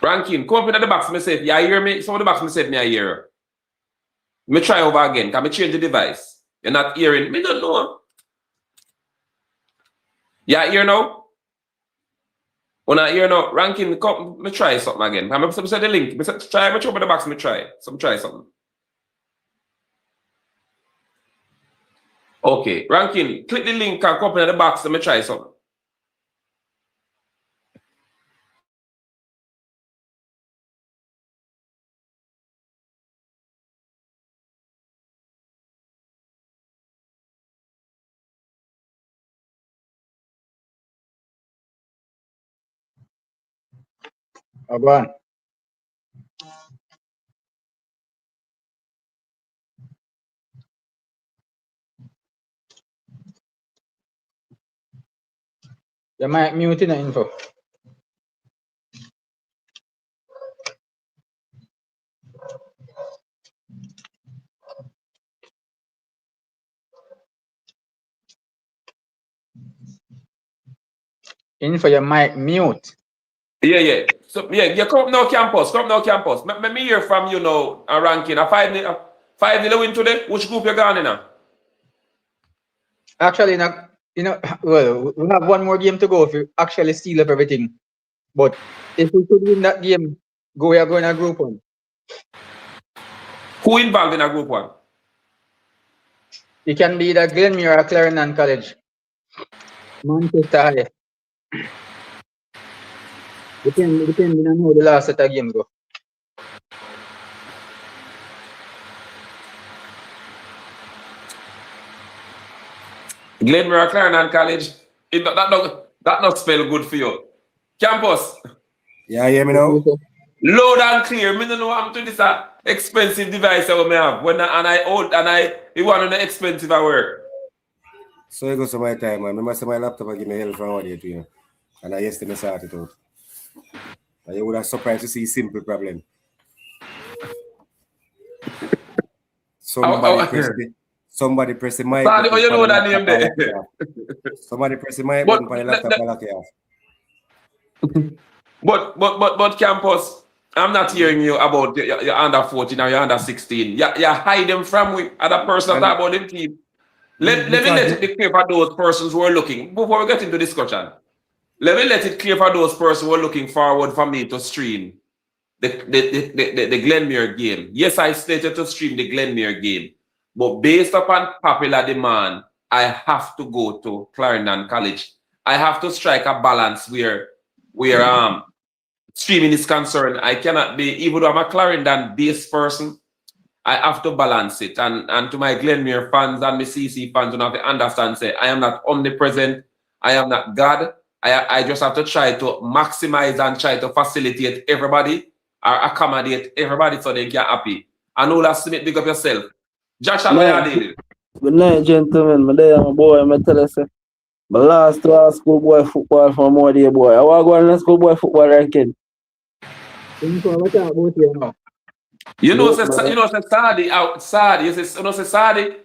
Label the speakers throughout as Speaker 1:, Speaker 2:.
Speaker 1: Ranking, come up in the box, me say, you hear me? Some of the box, me say, me I hear. Me try over again, can me change the device. You're not hearing, me don't know. Yeah, hear now? When I hear now, Ranking, come, me try something again. I'm going to say the link. Me say, try, me open the box, me try. Some try something. Okay, Ranking, click the link and come in the box and me try something.
Speaker 2: Go on. You might mute in the info. Info, you might mute.
Speaker 1: Yeah. So yeah, you come up now campus. Let me hear from you now, Ranking. A 5-0 win today. Which group you going in now?
Speaker 2: Actually, well, we have one more game to go if you actually steal up everything. But if we could win that game, we are going to group 1.
Speaker 1: Who involved in a group 1?
Speaker 2: It can be either Glenmuir or Clarendon College. Manchester High. Depending on how the last set of games go.
Speaker 1: Glenmuir or Clarendon College. That not spell good for you. Campus.
Speaker 3: Yeah, hear me now?
Speaker 1: Loud and clear. Me don't know what I'm doing this expensive device that we have. When it want an expensive at work.
Speaker 3: So it goes to my time, man. I must have my laptop and give me hell from all day to you. And I yesterday started it out. And you would have surprised to see simple problem. Somebody press the mic.
Speaker 1: Sorry, you know that name there.
Speaker 3: Somebody press the mic button for the laptop and lock it off.
Speaker 1: But campus, I'm not hearing you about your under 14 or your under 16. You hide them from we other person talk about them team. Let me let it be clear for those persons who are looking. Before we get into discussion, let me let it clear for those persons who are looking forward for me to stream the Glenmuir game. Yes, I stated to stream the Glenmuir game, but based upon popular demand, I have to go to Clarendon College. I have to strike a balance where streaming is concerned. I cannot be, even though I'm a Clarendon-based person, I have to balance it. And to my Glenmuir fans and my CC fans, you have to understand, say, I am not omnipresent. I am not God. I just have to try to maximize and try to facilitate everybody or accommodate everybody so they get happy. And all that Smith, big up yourself. Josh, how are you doing?
Speaker 4: Good night, gentlemen. My day, my boy, my tell you, say, my last to schoolboy football for more day, boy. I want to go on schoolboy football ranking.
Speaker 1: You know, Sadi out, Sadi. You know, Sadi.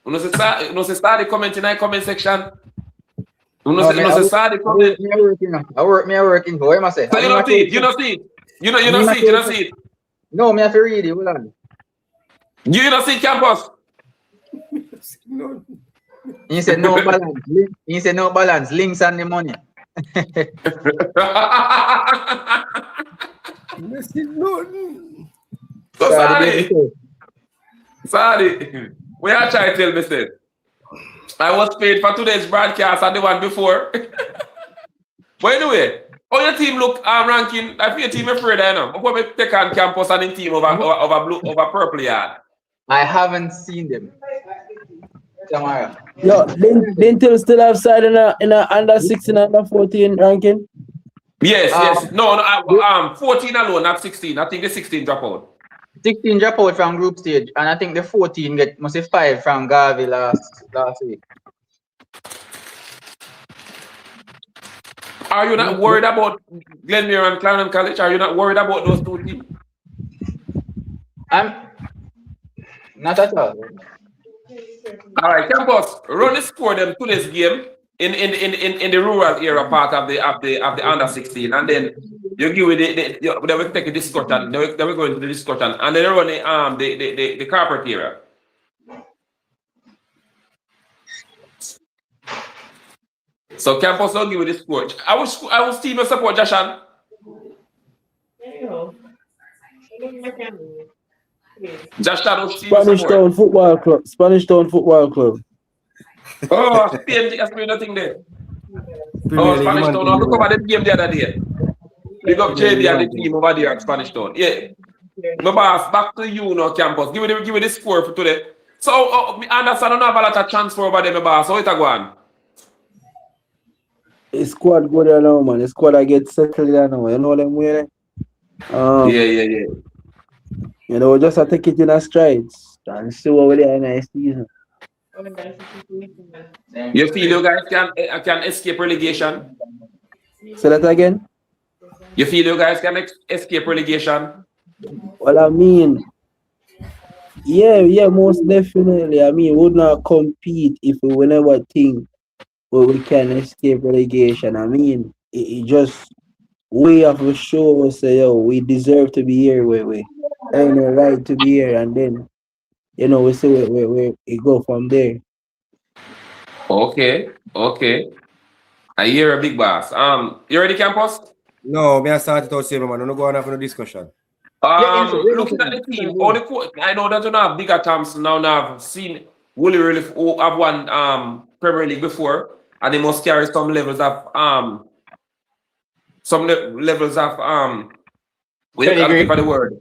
Speaker 1: You know, Sadi comment in the comment section. You know, Sadi comment.
Speaker 2: I working. What am I saying?
Speaker 1: So you don't see it. You don't see it. You don't see it.
Speaker 2: No, me have to read it. Hold on.
Speaker 1: You don't see it, campus.
Speaker 3: No.
Speaker 2: He said no balance. He said no balance. Links and the money.
Speaker 1: So Sadi, we are trying to tell me that I was paid for today's broadcast and the one before. But anyway, how your team look ranking? I feel your team afraid I know. Before we take on campus and the team over purple yard.
Speaker 2: I haven't seen them. Tomorrow.
Speaker 4: Yo, didn't still have side in a under 16, under 14 ranking?
Speaker 1: Yes. No, 14 alone, not 16. I think the 16 drop out.
Speaker 2: 16 drop out from group stage, and I think the 14 get must be 5 from Garvey last week.
Speaker 1: Are you not worried about Glenmuir and Clarendon College? Are you not worried about those two teams?
Speaker 2: I'm not at all.
Speaker 1: All right, campus, run the score them to this game in the rural area part of the under 16, and then You give it then we take a discussion. Then we go into the discussion, and then they run the corporate area. So campus will give you the score. I was team your support, Jashan. Jashan was team your
Speaker 4: Spanish
Speaker 1: support.
Speaker 4: Town Football Club. Spanish Town Football Club.
Speaker 1: Oh, Spain, that's me nothing there.
Speaker 3: Premier
Speaker 1: Oh,
Speaker 3: League,
Speaker 1: Spanish
Speaker 3: man,
Speaker 1: Town.
Speaker 3: Premier
Speaker 1: Look over the game the other day. Big up
Speaker 3: Premier
Speaker 1: JB
Speaker 3: League,
Speaker 1: and
Speaker 3: man,
Speaker 1: the team over there at Spanish Town. Yeah. My boss, back to you now, campus. Give me the score for today. So, I understand I don't have a lot of transfer over there, my boss. How it a go on?
Speaker 4: The squad go there now, man. The squad I get settled there now. You know them way.
Speaker 1: Yeah.
Speaker 4: You know, just take it in a strides and see what we there in next season.
Speaker 1: You feel you guys can escape relegation?
Speaker 4: Say that again.
Speaker 1: You feel you guys can escape relegation?
Speaker 4: Well, I mean, yeah, most definitely. I mean, we would not compete if we would never think we can escape relegation. I mean, it just we have to show us, yo, we deserve to be here. We earn the right to be here, and then we see where we go from there.
Speaker 1: Okay. I hear a big boss. You ready, campus?
Speaker 3: No, me I started out saying, man, don't go on after the discussion.
Speaker 1: Looking at the team, I know that you don't have bigger Thompson now. Now I've seen Willie really have won Premier League before, and they must carry some levels of we can't
Speaker 2: Pedigree.
Speaker 1: for the word.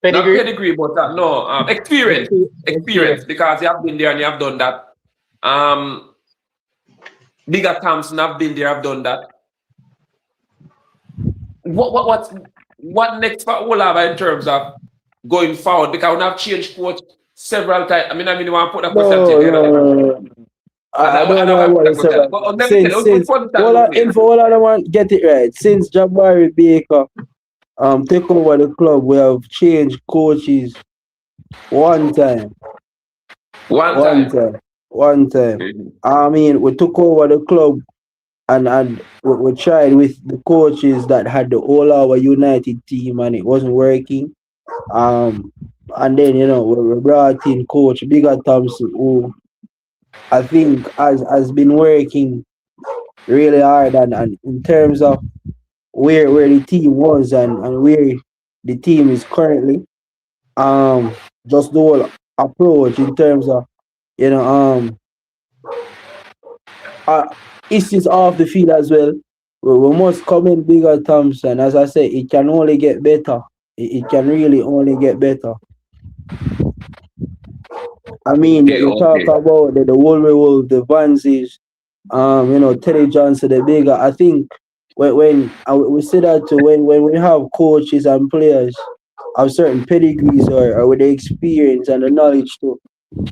Speaker 1: Not
Speaker 2: Pedigree.
Speaker 1: pedigree, but no experience because you have been there and you have done that. Bigger Thompson have been there, have done that. What next for Olava in terms of going forward? Because we have changed coach several times. I mean, you want to put that question to you.
Speaker 4: No. I don't know what it's about. Since all of them want get it right. Since Jabari Baker take over the club, we have changed coaches one time. One time. I mean, we took over the club and we tried with the coaches that had the all our United team and it wasn't working. And then we brought in Coach Bigger Thompson, who I think has been working really hard and in terms of where the team was and where the team is currently. Just the whole approach in terms of issues off the field as well. We must comment Bigger Thompson. As I said, it can only get better. It can really only get better. I mean, you talk about the Wolverine, the Vanzis, Teddy Johnson, the Bigger. I think when we say that too, when we have coaches and players of certain pedigrees or with the experience and the knowledge too,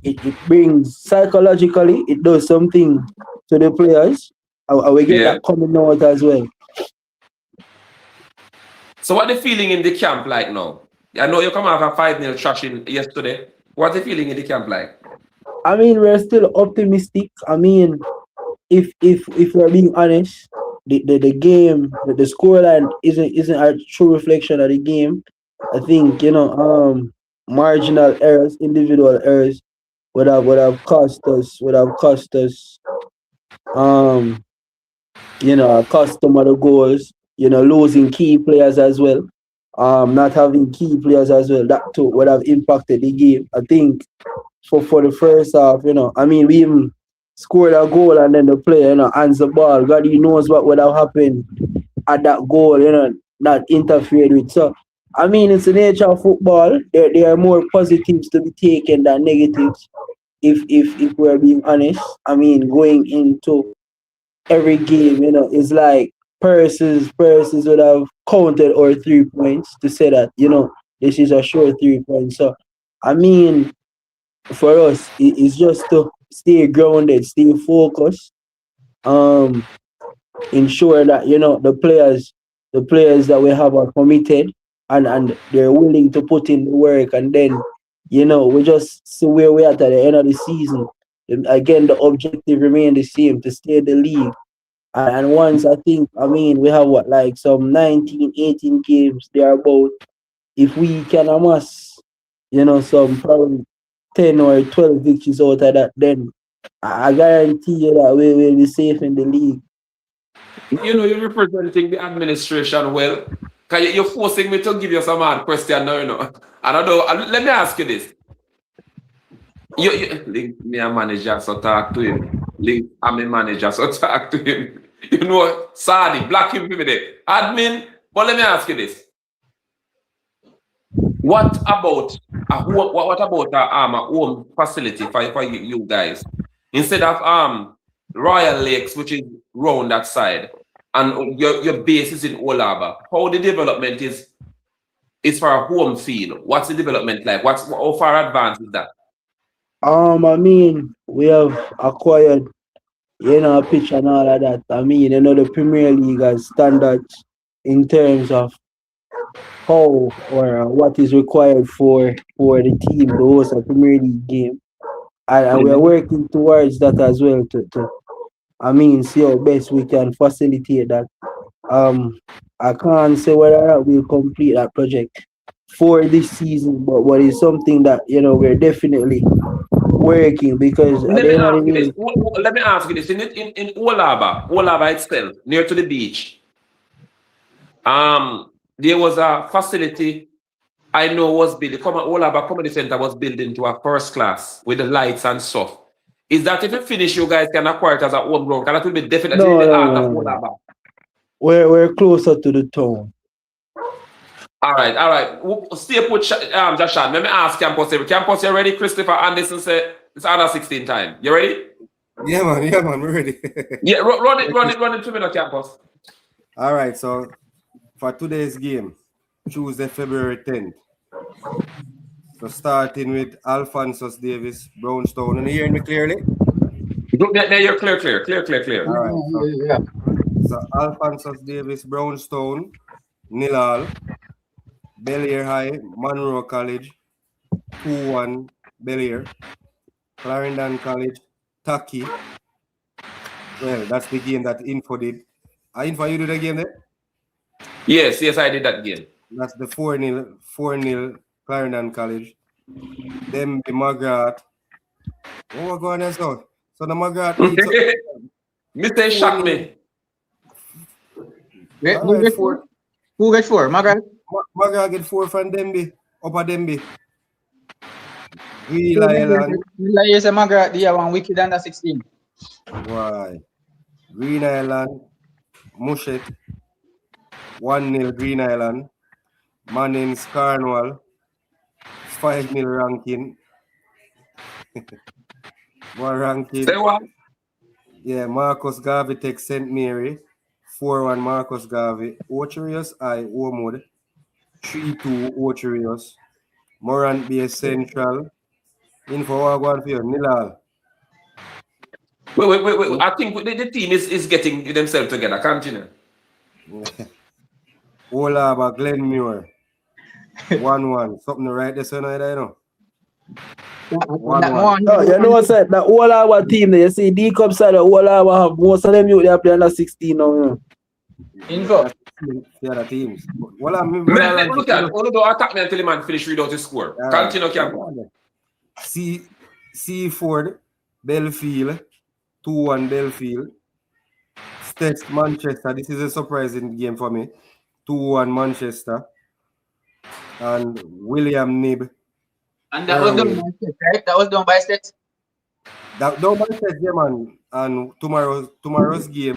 Speaker 4: it brings psychologically, it does something to the players. And we get that coming out as well.
Speaker 1: So what the feeling in the camp like now? I know you come out of a 5-0 thrashing yesterday. What's the feeling in the camp like?
Speaker 4: I mean, we're still optimistic. I mean, if we're being honest, the game, the scoreline isn't a true reflection of the game. I think marginal errors, individual errors would have cost us. Cost some of the goals. Losing key players as well. Not having key players as well. That too would have impacted the game. I think for the first half, I mean, we even scored a goal and then the player, hands the ball. God, he knows what would have happened at that goal, not interfered with. So, I mean, it's the nature of football. There are more positives to be taken than negatives. If we're being honest, I mean, going into every game, is like Purses would have counted our 3 points to say that, this is a sure 3 points. So, I mean, for us, it's just to stay grounded, stay focused, ensure that, the players that we have are committed and they're willing to put in the work, and then, we just see where we're at the end of the season. Again, the objective remains the same, to stay in the league And once I think, I mean, we have what, like some 19, 18 games thereabout. If we can amass, some probably 10 or 12 victories out of that, then I guarantee you that we will be safe in the league.
Speaker 1: You're representing the administration well. Cause you're forcing me to give you some hard question now. I don't know. Let me ask you this. Link me a manager, so talk to him. Link I'm a manager, so talk to him. Sadi, black him with it. Admin, but let me ask you this. What about a home facility for you guys? Instead of Royal Lakes, which is round that side, and your base is in Olaba, how the development is for a home field? What's the development like? How far advanced is that?
Speaker 4: I mean, we have acquired, a pitch and all of that. I mean, the Premier League has standards in terms of how or what is required for the team to host a Premier League game. And we are working towards that as well to see how best we can facilitate that. I can't say whether or not we'll complete that project for this season, but it's something that we're definitely working because at
Speaker 1: Let
Speaker 4: the
Speaker 1: me
Speaker 4: end of
Speaker 1: ask
Speaker 4: the
Speaker 1: you this.
Speaker 4: day,
Speaker 1: Let me ask you this. In Olaba itself, near to the beach, there was a facility I know was built. Olaba Comedy Center was built into a first class with the lights and stuff. Is that if you finish, you guys can acquire it as a home ground? Because that will be definitely
Speaker 4: no,
Speaker 1: the
Speaker 4: no,
Speaker 1: art
Speaker 4: no,
Speaker 1: of
Speaker 4: no, no.
Speaker 1: Olaba.
Speaker 4: We're closer to the town.
Speaker 1: All right. Stay put, Jashan. Let me ask Campus here. Campus, you ready? Christopher Anderson said it's under 16 time. You ready?
Speaker 3: Yeah, man, we're ready.
Speaker 1: Yeah, run it to me now, Campus.
Speaker 3: All right, so for today's game, Tuesday, February 10th. So starting with Alphonsus Davis, Brownstone. And you hearing me clearly?
Speaker 1: There, you're clear.
Speaker 3: All right,
Speaker 2: Yeah.
Speaker 3: so Alphonsus Davis, Brownstone, Nilal, Bel-Air High, Monroe College, 2-1 Bel-Air, Clarendon College, Taki. Well, that's the game that Info did. Info, you did the game there?
Speaker 1: Yes, I did that game.
Speaker 3: That's the 4-0 Clarendon College. Then the Margaret. What was going on so? So the Margaret beats up
Speaker 1: Mr. Shock me.
Speaker 2: Wait,
Speaker 3: all
Speaker 2: who
Speaker 3: right,
Speaker 2: gets four? Who gets four? Margaret?
Speaker 3: Margaret get 4 from Demby, Upper Demby. Real Island.
Speaker 2: Yes, Margaret, the one wicked under 16.
Speaker 3: Why? Green Island, Mushet, 1-0 Green Island. Mannings Carnival, 5-0 ranking. More ranking.
Speaker 1: Say what?
Speaker 3: Yeah, Marcus Garvey takes St. Mary. 4-1 Marcus Garvey. Ocherius I Wormwood. 3-2 Ocherius. Morant Bay Central. Info one for you. Nilal.
Speaker 1: Wait. I think the team is getting themselves together. Continue.
Speaker 3: Olaba Glenmure. 1-1. Something right there, so I know. 1-1.
Speaker 4: No, you know what I said? The whole our team there, you see D Cup side, the whole our have most of them youth they are playing under 16 now.
Speaker 2: Info.
Speaker 3: The other teams. Well, I mean,
Speaker 1: Look at don't attack me until the man finish without his score. Continue, Campus.
Speaker 3: Seaford, Belfield, 2-1 Belfield. Stets Manchester. This is a surprising game for me. 2-1 Manchester. And William Nib.
Speaker 2: And that was done by Stats, right? That was done by Stats.
Speaker 3: That don't Manchester, yeah, man. And tomorrow's game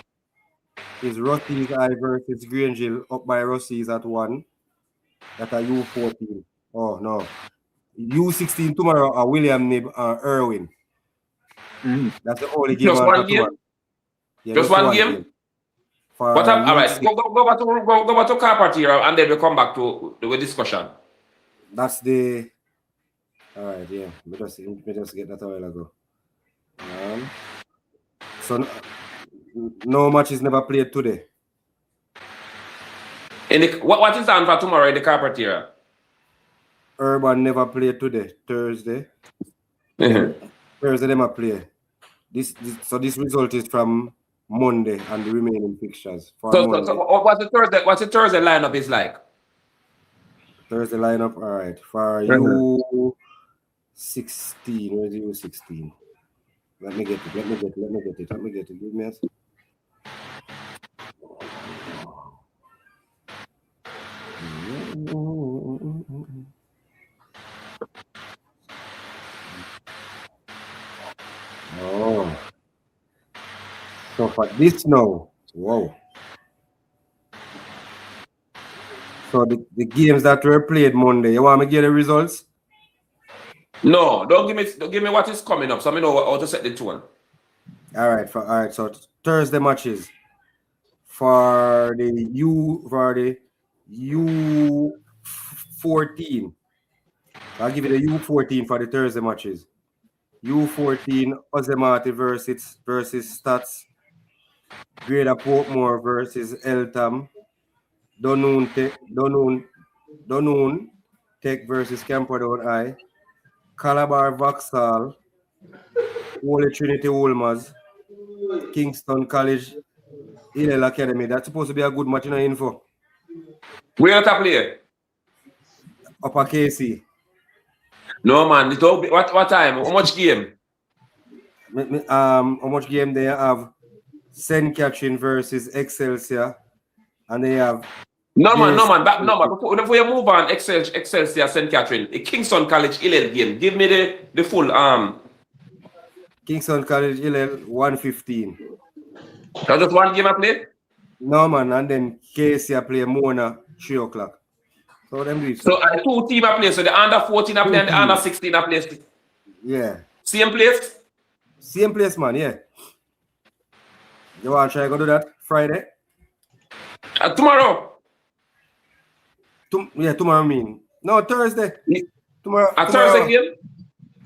Speaker 3: is Rossi's I versus Grangeville up by Rossi's at 1. That are U14. Oh no. U16 tomorrow are William Nib and Irwin.
Speaker 2: Mm-hmm.
Speaker 3: That's the only game.
Speaker 1: Just one game?
Speaker 3: Yeah,
Speaker 1: Just one game?
Speaker 3: For
Speaker 1: What up? All right, go back to Carpenter and then we come back to the discussion.
Speaker 3: That's the. All right, yeah. We just get that a while ago. So no match is never played today.
Speaker 1: What is on for tomorrow in the Carpenter?
Speaker 3: Urban never played today. Thursday.
Speaker 1: Mm-hmm.
Speaker 3: Thursday they might play. This result is from Monday and the remaining fixtures for
Speaker 1: So
Speaker 3: Monday.
Speaker 1: what's the Thursday lineup is like?
Speaker 3: Thursday lineup, all right. For
Speaker 1: Mhm.
Speaker 3: U16, where's U16? Let me get it. Give me a Oh. So for this now, whoa. So the games that were played Monday, you want me to get the results?
Speaker 1: No, don't give me what is coming up, so I know how to set the tone.
Speaker 3: All right. So Thursday matches for the U14. I'll give you the U14 for the Thursday matches. U14 Ozemati versus Stats. Greater Portmore versus Eltham. Donoon Tech versus Camperdown High. Calabar Vauxhall. Holy Trinity Wolmers. Kingston College Hillel Academy. That's supposed to be a good match in info.
Speaker 1: Where to play?
Speaker 3: Upper KC.
Speaker 1: No man, what time? How much game?
Speaker 3: How much game they have? St. Catherine versus Excelsior. And they have
Speaker 1: No man. Before you move on, Excelsior, St. Catherine, Kingston College Hillel game. Give me the full
Speaker 3: Kingston College Hillel 115.
Speaker 1: That's just one game I play?
Speaker 3: No man, and then KC play Mona 3 o'clock. So them do it.
Speaker 1: So two team I play. So the under 14 I play and the under 16 I play.
Speaker 3: Yeah.
Speaker 1: Same place?
Speaker 3: Same place, man, yeah. You want to try to go do that Friday?
Speaker 1: Tomorrow.
Speaker 3: Tomorrow mean. No, Thursday. Tomorrow.
Speaker 1: Thursday game?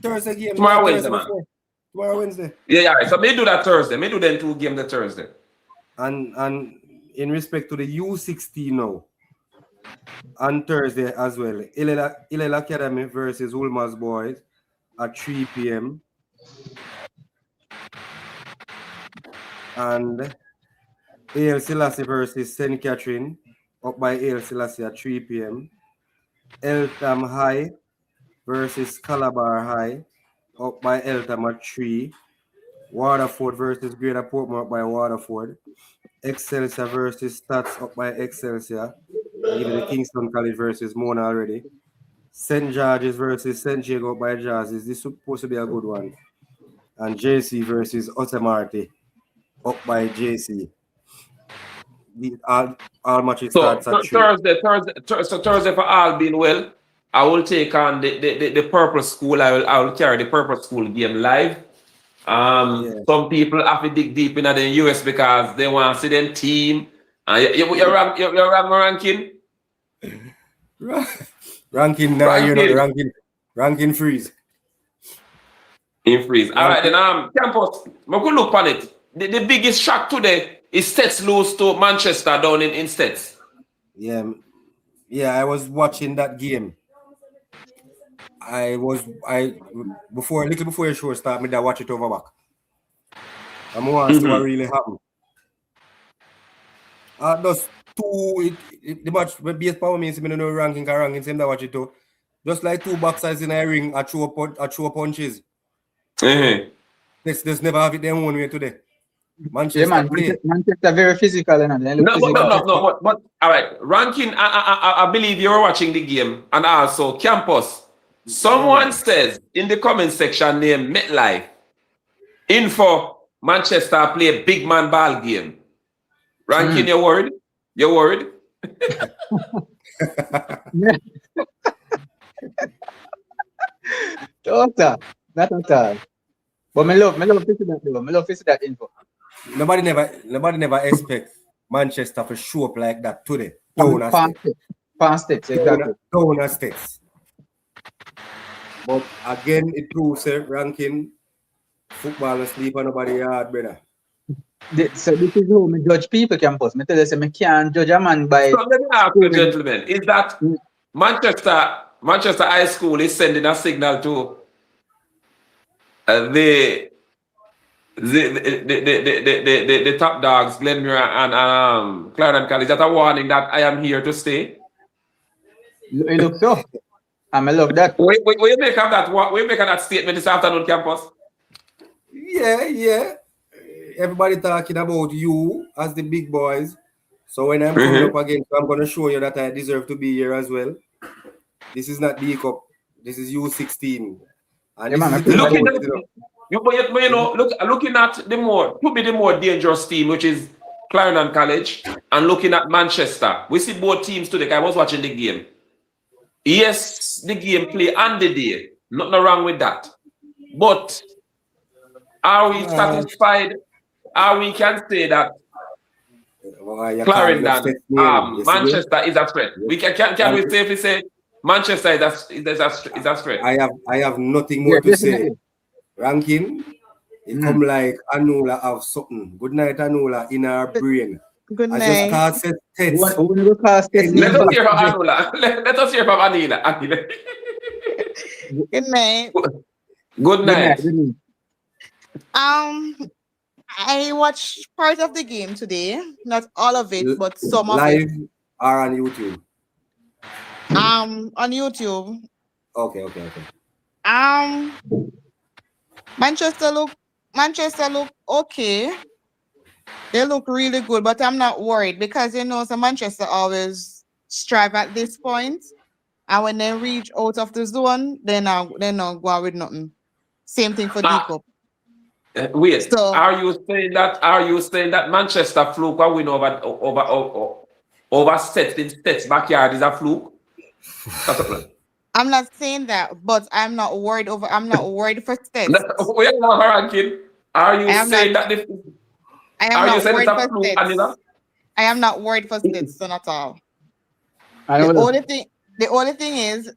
Speaker 3: Thursday game.
Speaker 1: Tomorrow
Speaker 3: no,
Speaker 1: Wednesday,
Speaker 3: Thursday,
Speaker 1: man.
Speaker 3: Tomorrow Wednesday.
Speaker 1: Yeah. So me do that Thursday. Me do them 2 games the Thursday.
Speaker 3: And in respect to the U16 now, on Thursday as well, Hillel Academy versus Wolmer's Boys at 3 p.m. And A.L. Selassie versus St. Catherine up by A.L. Selassie at 3 p.m. Eltham High versus Calabar High up by Eltham at 3. Waterford versus Greater Portmore up by Waterford. Excelsior versus Stats up by Excelsior. I give you the Kingston College versus Mona already. St. George's versus St. Jago up by Jazz. This is supposed to be a good one. And JC versus Otamarty up by JC. All matches starts at 3.
Speaker 1: Thursday for all being well, I will take on the Purple School. I will carry the Purple School game live. Some people have to dig deep into the US because they want to see them team. You're ranking?
Speaker 3: Ranking now, you're not ranking freeze.
Speaker 1: In freeze. All right, then Campus, we could look on it. The biggest shock today is Stets lose to Manchester down in Stets.
Speaker 3: Yeah, I was watching that game. Before your show started, I watch it over back. I'm want to see what really happened. Those two, the match based power means me no ranking, same that watch it too. Just like 2 boxers in a ring, I throw punches. Let's never have it their own way today. Manchester play.
Speaker 2: Manchester very physical,
Speaker 1: No, but all right. Ranking, I believe you were watching the game, and also Campus. Someone says in the comment section name MetLife, info Manchester play big man ball game. Ranking, your word? Your word?
Speaker 2: Total, not at all. But me love to see that though. Me love to see that info.
Speaker 3: Nobody never expect Manchester to show up like that today.
Speaker 2: Past States, exactly.
Speaker 3: Down States. But again, it proves ranking football asleep on nobody yard, brother.
Speaker 2: So this is how me judge people, Campus. Me tell you, say me can't judge a man by.
Speaker 1: So let me ask you, gentlemen, is that Manchester High School is sending a signal to the the top dogs, Glenmere and Clarendon College, that a warning that I am here to stay.
Speaker 2: It looks so. I love that.
Speaker 1: What you make of that? What you make of that statement this afternoon, campus?
Speaker 3: Yeah. Everybody talking about you as the big boys. So when I'm coming up against you, I'm going to show you that I deserve to be here as well. This is not D Cup. This is U16. And
Speaker 2: Yeah, man, I
Speaker 3: this is
Speaker 2: feel
Speaker 1: Looking
Speaker 2: like
Speaker 1: at you know, looking at the more dangerous team, which is Clarendon College, and looking at Manchester. We see both teams today. I was watching the game. Yes, the game play and the day. Nothing wrong with that. But are we satisfied? Are we can say that Clarendon, Manchester is a threat? We can we safely say Manchester is a threat?
Speaker 3: I have nothing more to say. Ranking, it come like Anula have something. Good night, Anula, in our brain.
Speaker 5: Good
Speaker 3: I
Speaker 5: night.
Speaker 3: just start tests.
Speaker 1: Let us hear from Anula. Let us hear from Anila.
Speaker 5: Good night.
Speaker 1: Good night.
Speaker 5: I watched part of the game today, not all of it, but some of
Speaker 3: Live
Speaker 5: it.
Speaker 3: or on YouTube?
Speaker 5: On YouTube.
Speaker 3: Okay.
Speaker 5: Manchester look okay. They look really good, but I'm not worried because so Manchester always strive at this point, and when they reach out of the zone, they're not go with nothing. Same thing for D-Cup.
Speaker 1: Wait,
Speaker 5: So,
Speaker 1: are you saying that Manchester fluke a win over Stet's backyard is a fluke?
Speaker 5: I'm not saying that, but I'm not worried for Stet.
Speaker 1: Wait, ranking. Are you saying that
Speaker 5: I am not worried for
Speaker 1: fluke,
Speaker 5: Stet.
Speaker 1: Anila?
Speaker 5: I am not worried for Stet, so not all. The only thing is,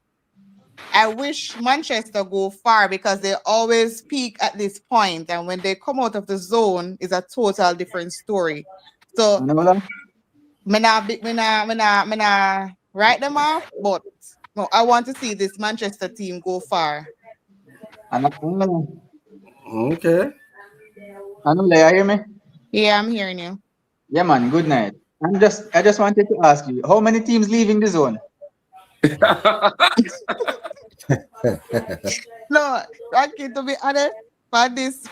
Speaker 5: I wish Manchester go far because they always peak at this point, and when they come out of the zone, is a total different story. So, me nah write them off, but no, I want to see this Manchester team go far.
Speaker 3: Okay.
Speaker 2: Anula, you hear me?
Speaker 5: Yeah, I'm hearing you.
Speaker 2: Yeah, man. Good night. I just wanted to ask you, how many teams leaving the zone?
Speaker 5: No, okay, to be honest, for this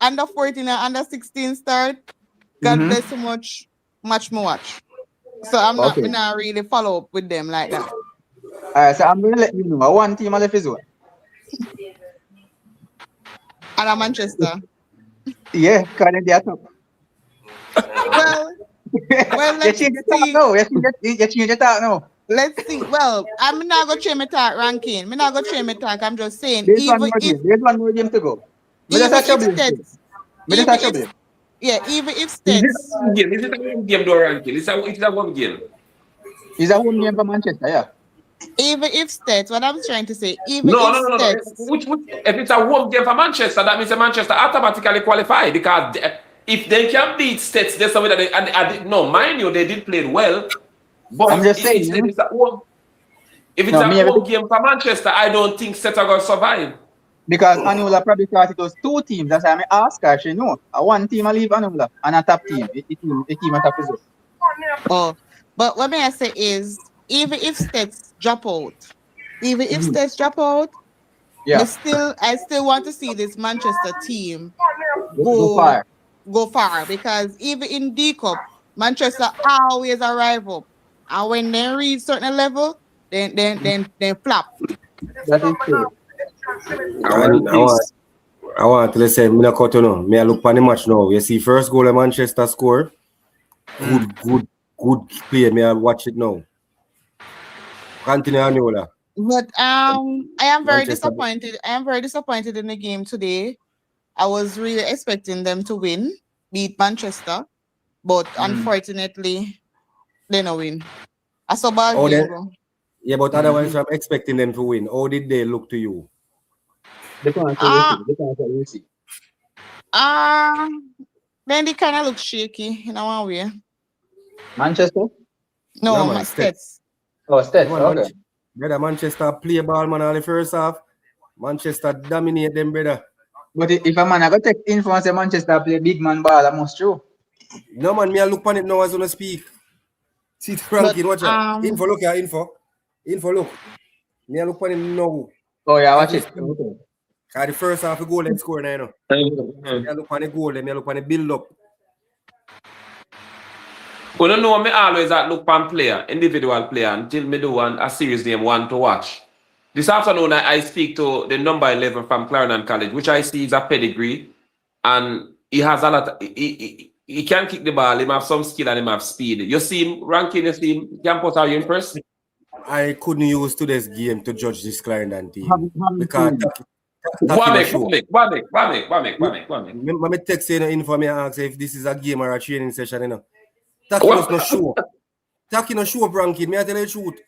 Speaker 5: under 14 and under 16 start, God bless so much more watch. So I'm not really follow up with them like that.
Speaker 2: Alright, so I'm gonna let you know. One team left is zone.
Speaker 5: And Manchester.
Speaker 2: Yeah, because they are top.
Speaker 5: Well, let's see.
Speaker 2: You change the talk now.
Speaker 5: Let's see. Well, I'm not gonna change my talk ranking. I'm not gonna change my talk. I'm just saying,
Speaker 2: There's one more game to go.
Speaker 5: Even if Stats,
Speaker 1: Is it a one game though, ranking? It's a one game.
Speaker 2: It's a home game for Manchester, yeah.
Speaker 5: Even if Stats, what I'm trying to say,
Speaker 1: No. If it's a home game for Manchester, that means Manchester automatically qualify because if they can beat Stats, there's something that mind you, they did play well. But
Speaker 2: I'm just saying,
Speaker 1: if it's a home game for Manchester, I don't think Stats are going to survive.
Speaker 2: Because Anula probably thought it was two teams. That's why I asked her. She know. One team I leave Anula and a top team. A team at top result.
Speaker 5: Oh, but what may I say is, even if Stats drop out,
Speaker 2: yeah,
Speaker 5: I still want to see this Manchester team
Speaker 2: go far.
Speaker 5: Because even in D-Cup, Manchester always arrive up, and when they reach certain level, then flop.
Speaker 2: That is true.
Speaker 3: I want to listen. Me I look for the match now. You see, first goal of Manchester score. Good play. Me I watch it now. Continue, Anula.
Speaker 5: But I am very disappointed. I am very disappointed in the game today. I was really expecting them to beat Manchester, but unfortunately, they don't win. I saw bad game.
Speaker 3: Yeah, but otherwise, I'm expecting them to win. How did they look to you?
Speaker 2: They can't see.
Speaker 5: Then they kind of look shaky in one way.
Speaker 2: Manchester?
Speaker 5: No, my Stats.
Speaker 2: Oh, Stats. Okay.
Speaker 3: Brother, Manchester play ball, man, all the first half. Manchester dominate them, brother.
Speaker 2: But if a man I go take influence Manchester play big man ball, I must true.
Speaker 3: No man, me I look on it now as I speak. See the ranking, watch out. Info, look here, info. Info, look. Me I look on it now.
Speaker 2: Oh yeah,
Speaker 3: As
Speaker 2: watch
Speaker 3: we
Speaker 2: it.
Speaker 3: speak. Cause the first half a goal them score now, you know. Me I look on the goal, me I look on the build up.
Speaker 1: You don't know me always at look on player, individual player, until me do a series name one to watch. This afternoon I speak to the number 11 from Clarendon College, which I see is a pedigree, and he has a lot. He can kick the ball. He have some skill and he have speed. You see him ranking. You see him. Campus, are you impressed?
Speaker 3: I couldn't use today's game to judge this Clarendon team
Speaker 2: Have
Speaker 3: because me text you info me and ask if this is a game or a training session, you know. Taki does not show up. Taki not show up ranking. Me I tell you the truth.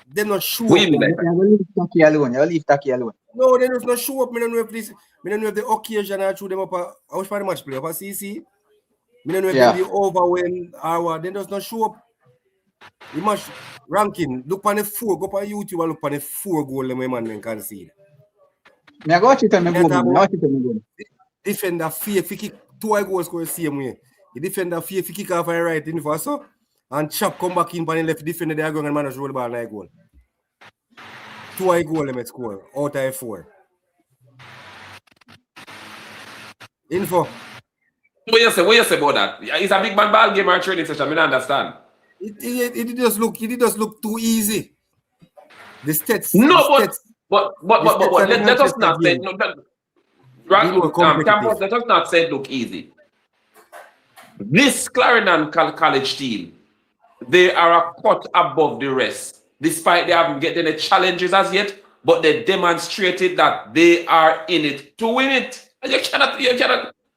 Speaker 3: They not show up.
Speaker 2: You leave Taki alone. You leave Taki alone.
Speaker 3: No, they just not show up. Me don't know if this. Me don't know if the occasion I threw them up. I was for the match play up a CC. Me don't know if they be overwhelmed or what. They just not show up. The match ranking. Look on the 4. Go on YouTube and look on the 4 goal them man can see.
Speaker 2: Me I go watch it on my go.
Speaker 3: Defender fear if he kick 2 goals score the same way. The defender fear if he kick off and right in for so and chop come back in by the left defender they are going and manage roll the ball 9 goal. 2 goal them score out of 4. Info.
Speaker 1: What you say about that? It's a big man ball game or training session. I don't understand.
Speaker 3: It just look too easy. The stats.
Speaker 1: No, but let us not say no. Campus, let us not say it look easy. This Clarendon College team, they are a cut above the rest, despite they haven't get any challenges as yet. But they demonstrated that they are in it to win it. And you cannot.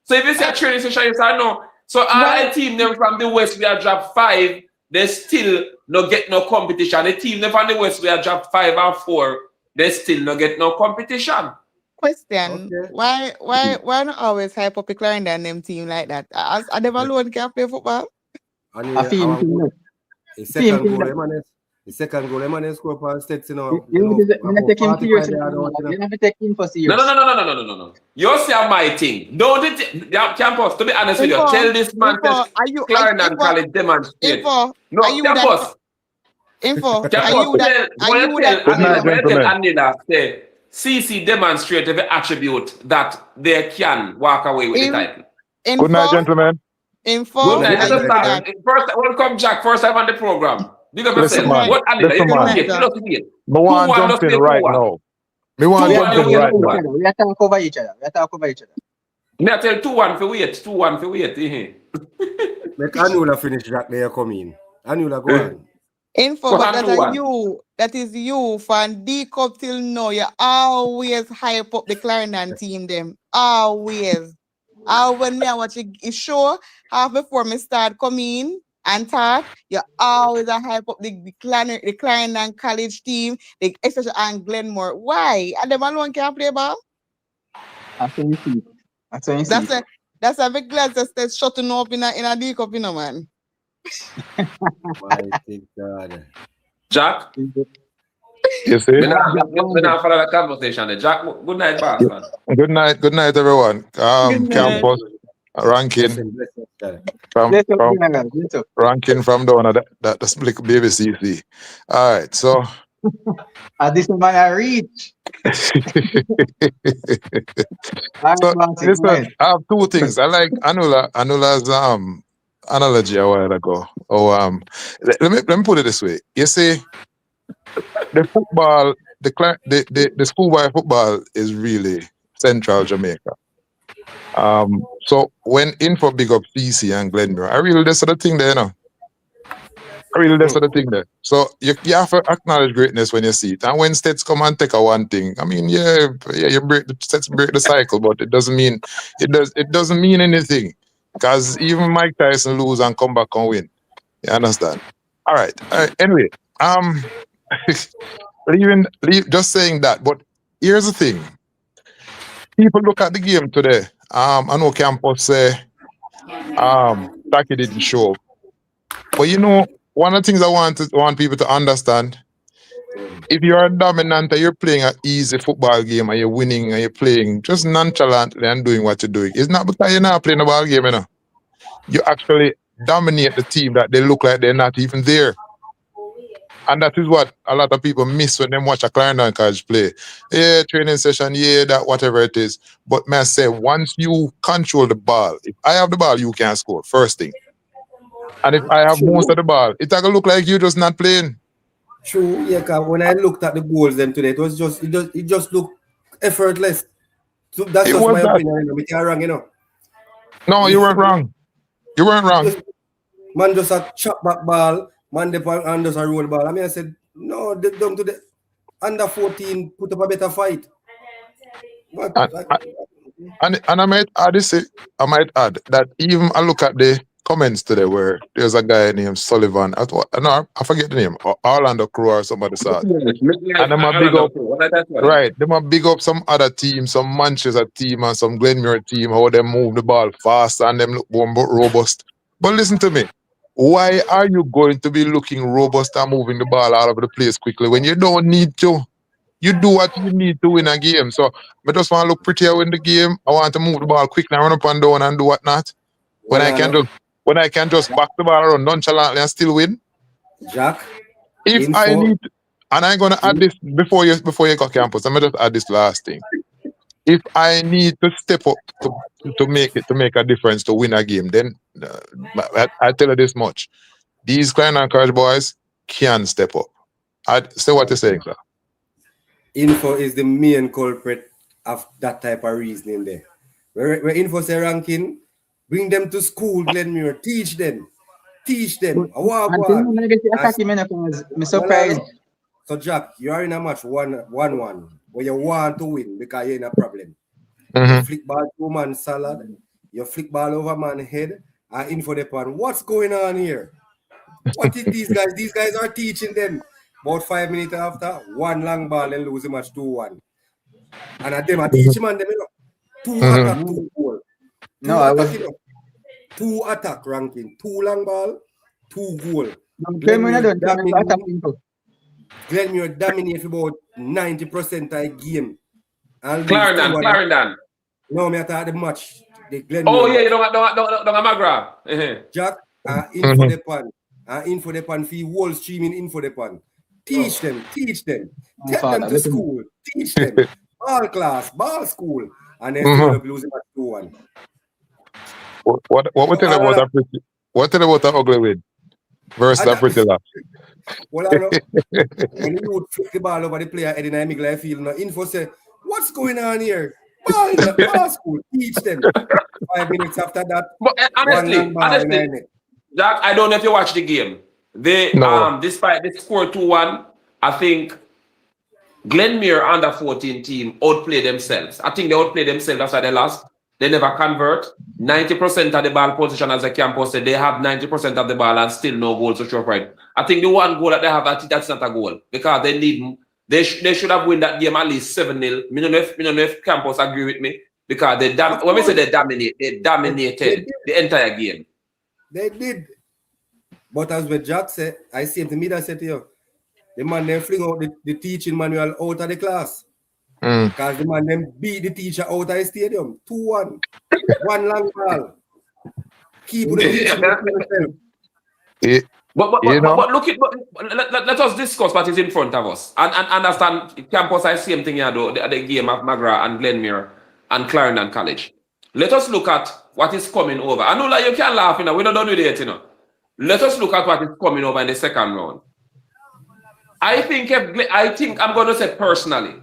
Speaker 1: So if you say a training session, you say no. So our team them from the West, we are dropped 5. They still no get no competition. The team them from the West, we are dropped 5 and 4. They still no get no competition.
Speaker 5: Question: Why not always hype up a Clarendon them team like that? As them alone can play football.
Speaker 3: The second goal, man, score for stats, you know.
Speaker 2: You take him seriously. You have to take him for serious.
Speaker 1: No. You see my thing. Don't it, Campus, to be honest with you, tell this man that Clarendon College demonstrate. No, Campus.
Speaker 5: Info.
Speaker 1: Anila say CC demonstrate the attribute that they can walk away with the title.
Speaker 6: Good night, gentlemen.
Speaker 5: Info.
Speaker 1: Good night. First, welcome, Jack. First time on the program. Big up yourself. What Anila? You don't see it.
Speaker 6: Me want to jump in right now. We
Speaker 2: are talking over each other.
Speaker 1: Me I tell 2-1 for wait. 2-1 for wait.
Speaker 3: Let Anula finish that they are coming. Anula go on.
Speaker 5: Info, but that is you from D Cup till now. You always hype up the Clarendon team, them. Always. When me I watch a show, half before me start coming and talk, you always hype up the Clarendon College team, especially and Glenmore. Why? And them alone can't play ball?
Speaker 2: That's
Speaker 5: a big glass that's shutting up in a D Cup, you know, man.
Speaker 3: My God.
Speaker 1: Jack?
Speaker 6: You see?
Speaker 1: We're not follow the conversation. Jack, good night, boss, man.
Speaker 6: Good night, everyone. Campus ranking from down at the split BBC. All right, so
Speaker 2: this man I reach.
Speaker 6: So listen, I have 2 things. I like Anula's analogy a while ago. Let me put it this way. You see, the football, the schoolboy football is really central Jamaica. So when Info big up CC and Glenmore, I really that's the thing there, you know. So you have to acknowledge greatness when you see it. And when states come and take a one thing, I mean, you break the cycle, but it doesn't mean anything. Because even Mike Tyson lose and come back and win. You understand? All right. Anyway, just saying that. But here's the thing. People look at the game today. I know Campus say Taki didn't show up. But you know, one of the things I want people to understand If you're dominant and you're playing an easy football game and you're winning and you're playing just nonchalantly and doing what you're doing, it's not because you're not playing a ball game, you know. You actually dominate the team that they look like they're not even there. And that is what a lot of people miss when they watch a Clarendon College play. Yeah, training session, yeah, that whatever it is. But man, I say once you control the ball, if I have the ball, you can score. First thing. And if I have most of the ball, it's gonna look like you just not playing.
Speaker 3: True, yeah. Cause when I looked at the goals them today, it just looked effortless. So that's
Speaker 6: It
Speaker 3: just
Speaker 6: was
Speaker 3: my
Speaker 6: that.
Speaker 3: opinion. We can't wrong, you know.
Speaker 6: No, you weren't wrong. You weren't wrong.
Speaker 3: Man just a chop back ball, man and just a roll ball. I mean, I said, no, they don't do the under 14, put up a better fight. But,
Speaker 6: And I might add this. I might add that even I look at the comments today where there's a guy named Sullivan. I forget the name. Or Orlando Crew or somebody saw it. And I'm a big up. Right, they might big up some other team, some Manchester team and some Glenmuir team, how they move the ball fast and them look more robust. But listen to me. Why are you going to be looking robust and moving the ball all over the place quickly when you don't need to? You do what you need to win a game. So I just want to look prettier in the game. I want to move the ball quickly and run up and down and do whatnot. When I can just back the ball around nonchalantly and still win.
Speaker 3: Jack,
Speaker 6: if I need to, and I'm gonna add this before you go campus, I'm gonna just add this last thing. If I need to step up to make a difference to win a game, then I tell you this much: these Clarendon College boys can step up. I say what you're saying, sir.
Speaker 3: Info is the main culprit of that type of reasoning there. Where Info say ranking, bring them to school, Glenmuir, teach them.
Speaker 2: I'm surprised.
Speaker 3: So Jack, you are in a match 1-1 where you want to win because you're in a problem.
Speaker 6: Mm-hmm.
Speaker 3: You flick ball to man salad, you flick ball over man head, and Info depend. What's going on here? What is these guys? These guys are teaching them. About 5 minutes after, one long ball and lose the match 2-1. And at them I teach him and them, you know, 2 attack, 2 goal. Two attack ranking, 2 long ball, 2 goal. Glenmuir dominate about 90% of the game.
Speaker 1: Clarendon.
Speaker 3: No, me at the match.
Speaker 1: You don't Magra.
Speaker 3: Jack, info the pan. Info the pan for whole streaming info the pan. Teach them. Take them to school. Teach them. Ball class, ball school. And then still up losing at 2-1.
Speaker 6: What we tell about that pretty? What tell about that ugly win versus that pretty laugh?
Speaker 3: Well, I know. When you would flip the ball over the player head in the middle of the field, now Info say, what's going on here? Ball school, teach them. 5 minutes after that,
Speaker 1: but honestly, Jack, I don't know if you watch the game. Despite the score 2-1, I think Glenmuir under 14 team outplayed themselves. I think they outplayed themselves. That's why they lost. They never convert. 90% of the ball position, as the campus said, they have 90% of the ball and still no goals to show for it. I think the one goal that they have, that's not a goal because they should have won that game at least 7-0. I don't know if campus agree with me because when we say they dominated the entire game.
Speaker 3: They did. But as what Jack said, I see him to me that said to you, the man then fling out the teaching manual out of the class. Because the man then beat the teacher out of the stadium. 2-1. One long ball. Keep the teaching.
Speaker 1: But let us discuss what is in front of us. And understand campus I same thing here though, the game of Magra and Glenmuir and Clarendon College. Let us look at what is coming over. I know that you can laugh, we're not done with it, Let us look at what is coming over in the second round. I think I'm going to say personally,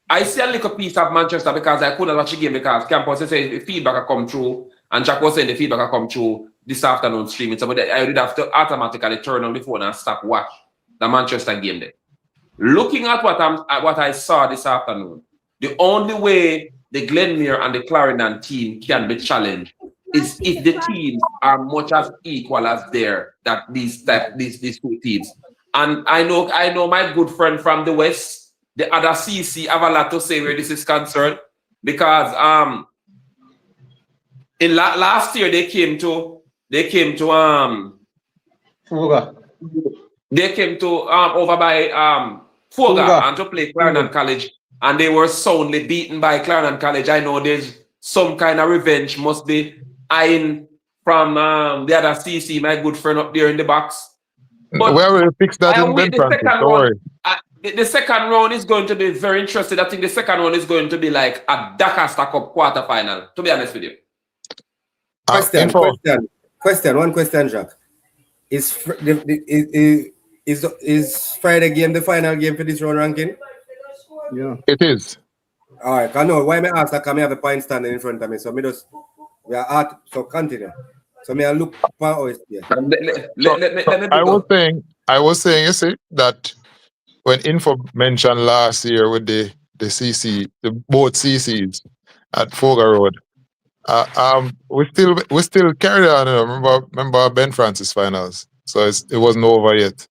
Speaker 1: I see a little piece of Manchester because I couldn't watch the game because campus say the feedback come through and Jack was saying the feedback come through this afternoon streaming. So I would have to automatically turn on the phone and stop watch the Manchester game there. Looking at what I saw this afternoon, the only way the Glenmuir and the Clarendon team can be challenged is if the teams are much as equal as these two teams. And I know my good friend from the West, the other CC, have a lot to say where this is concerned because in last year they came to over by Foga and to play Clarendon College, and they were soundly beaten by Clarendon College. I know there's some kind of revenge must be eyeing from the other CC, my good friend up there in the box. But
Speaker 6: where will fix that
Speaker 1: I
Speaker 6: in
Speaker 1: wait
Speaker 6: Ben
Speaker 1: the
Speaker 6: Francis?
Speaker 1: second
Speaker 6: Don't worry.
Speaker 1: round. The second round is going to be very interesting. I think the second round is going to be like a Dakar Cup quarterfinal, to be honest with you.
Speaker 3: Question, Jack. Is Friday game the final game for this round ranking?
Speaker 2: Yeah.
Speaker 6: It is.
Speaker 3: All right, I know why me ask that. Can me have a point standing in front of me? So me just so continue. So me I look for us here.
Speaker 6: I was saying, you see, that when Info mentioned last year with the CC, both CCs at Foga Road, we still carry on. You know, remember Ben Francis finals, so it wasn't over yet.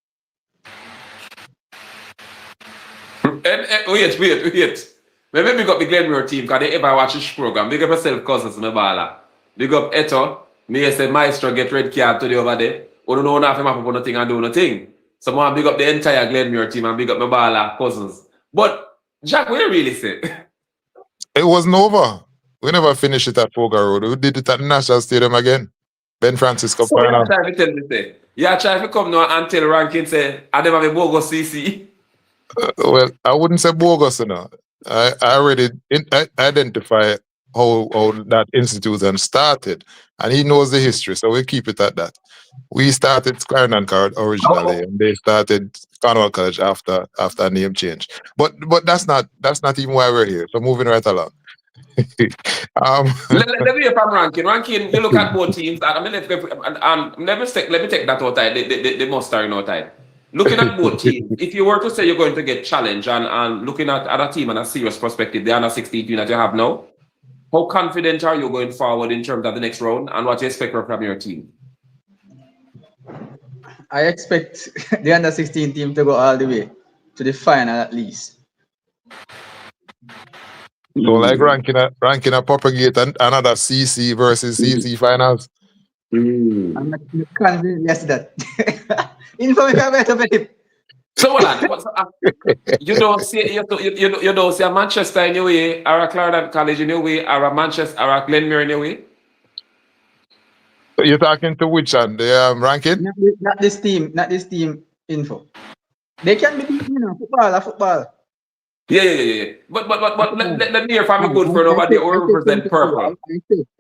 Speaker 1: Wait. Maybe big up the Glenmore team because they ever watch this program. Big up yourself, cousins, my bala. Big up Eto. Me say Maestro get red card today over there. We don't know nothing map up nothing and do nothing. So I big up the entire Glenmore team and big up my bala cousins. But Jack, what you really say?
Speaker 6: It wasn't over. We never finished it at Foga Road. We did it at the National Stadium again. Ben Francis Cup final.
Speaker 1: So you tell me say, yeah, try to come now and tell Rankin say, I don't have a bogus CC.
Speaker 6: Well, I wouldn't say bogus, you know. I already identify how that institution started, and he knows the history, so we keep it at that. We started Clarendon College originally, and they started Cornwall College after a name change. But that's not even why we're here. So moving right along.
Speaker 1: Let me hear from Rankin. Rankin, you look at both teams. Let me take that outside. The mustard outside. Looking at both teams, if you were to say you're going to get challenged and looking at other team and a serious perspective, the under 16 team that you have now, how confident are you going forward in terms of the next round and what you expect from your team?
Speaker 2: I expect the under 16 team to go all the way to the final at least.
Speaker 6: So like ranking a propagate another CC versus CC finals.
Speaker 2: I'm not convinced yes that.
Speaker 1: So hold on. You don't see a Manchester in your way, or a Clarendon College in your way, or a Manchester or a Glenmere in your way?
Speaker 6: So you're talking to which one? The ranking?
Speaker 2: Not this team info. They can be beaten, you know, football.
Speaker 1: Yeah. But let me hear from a good friend about the represent purple.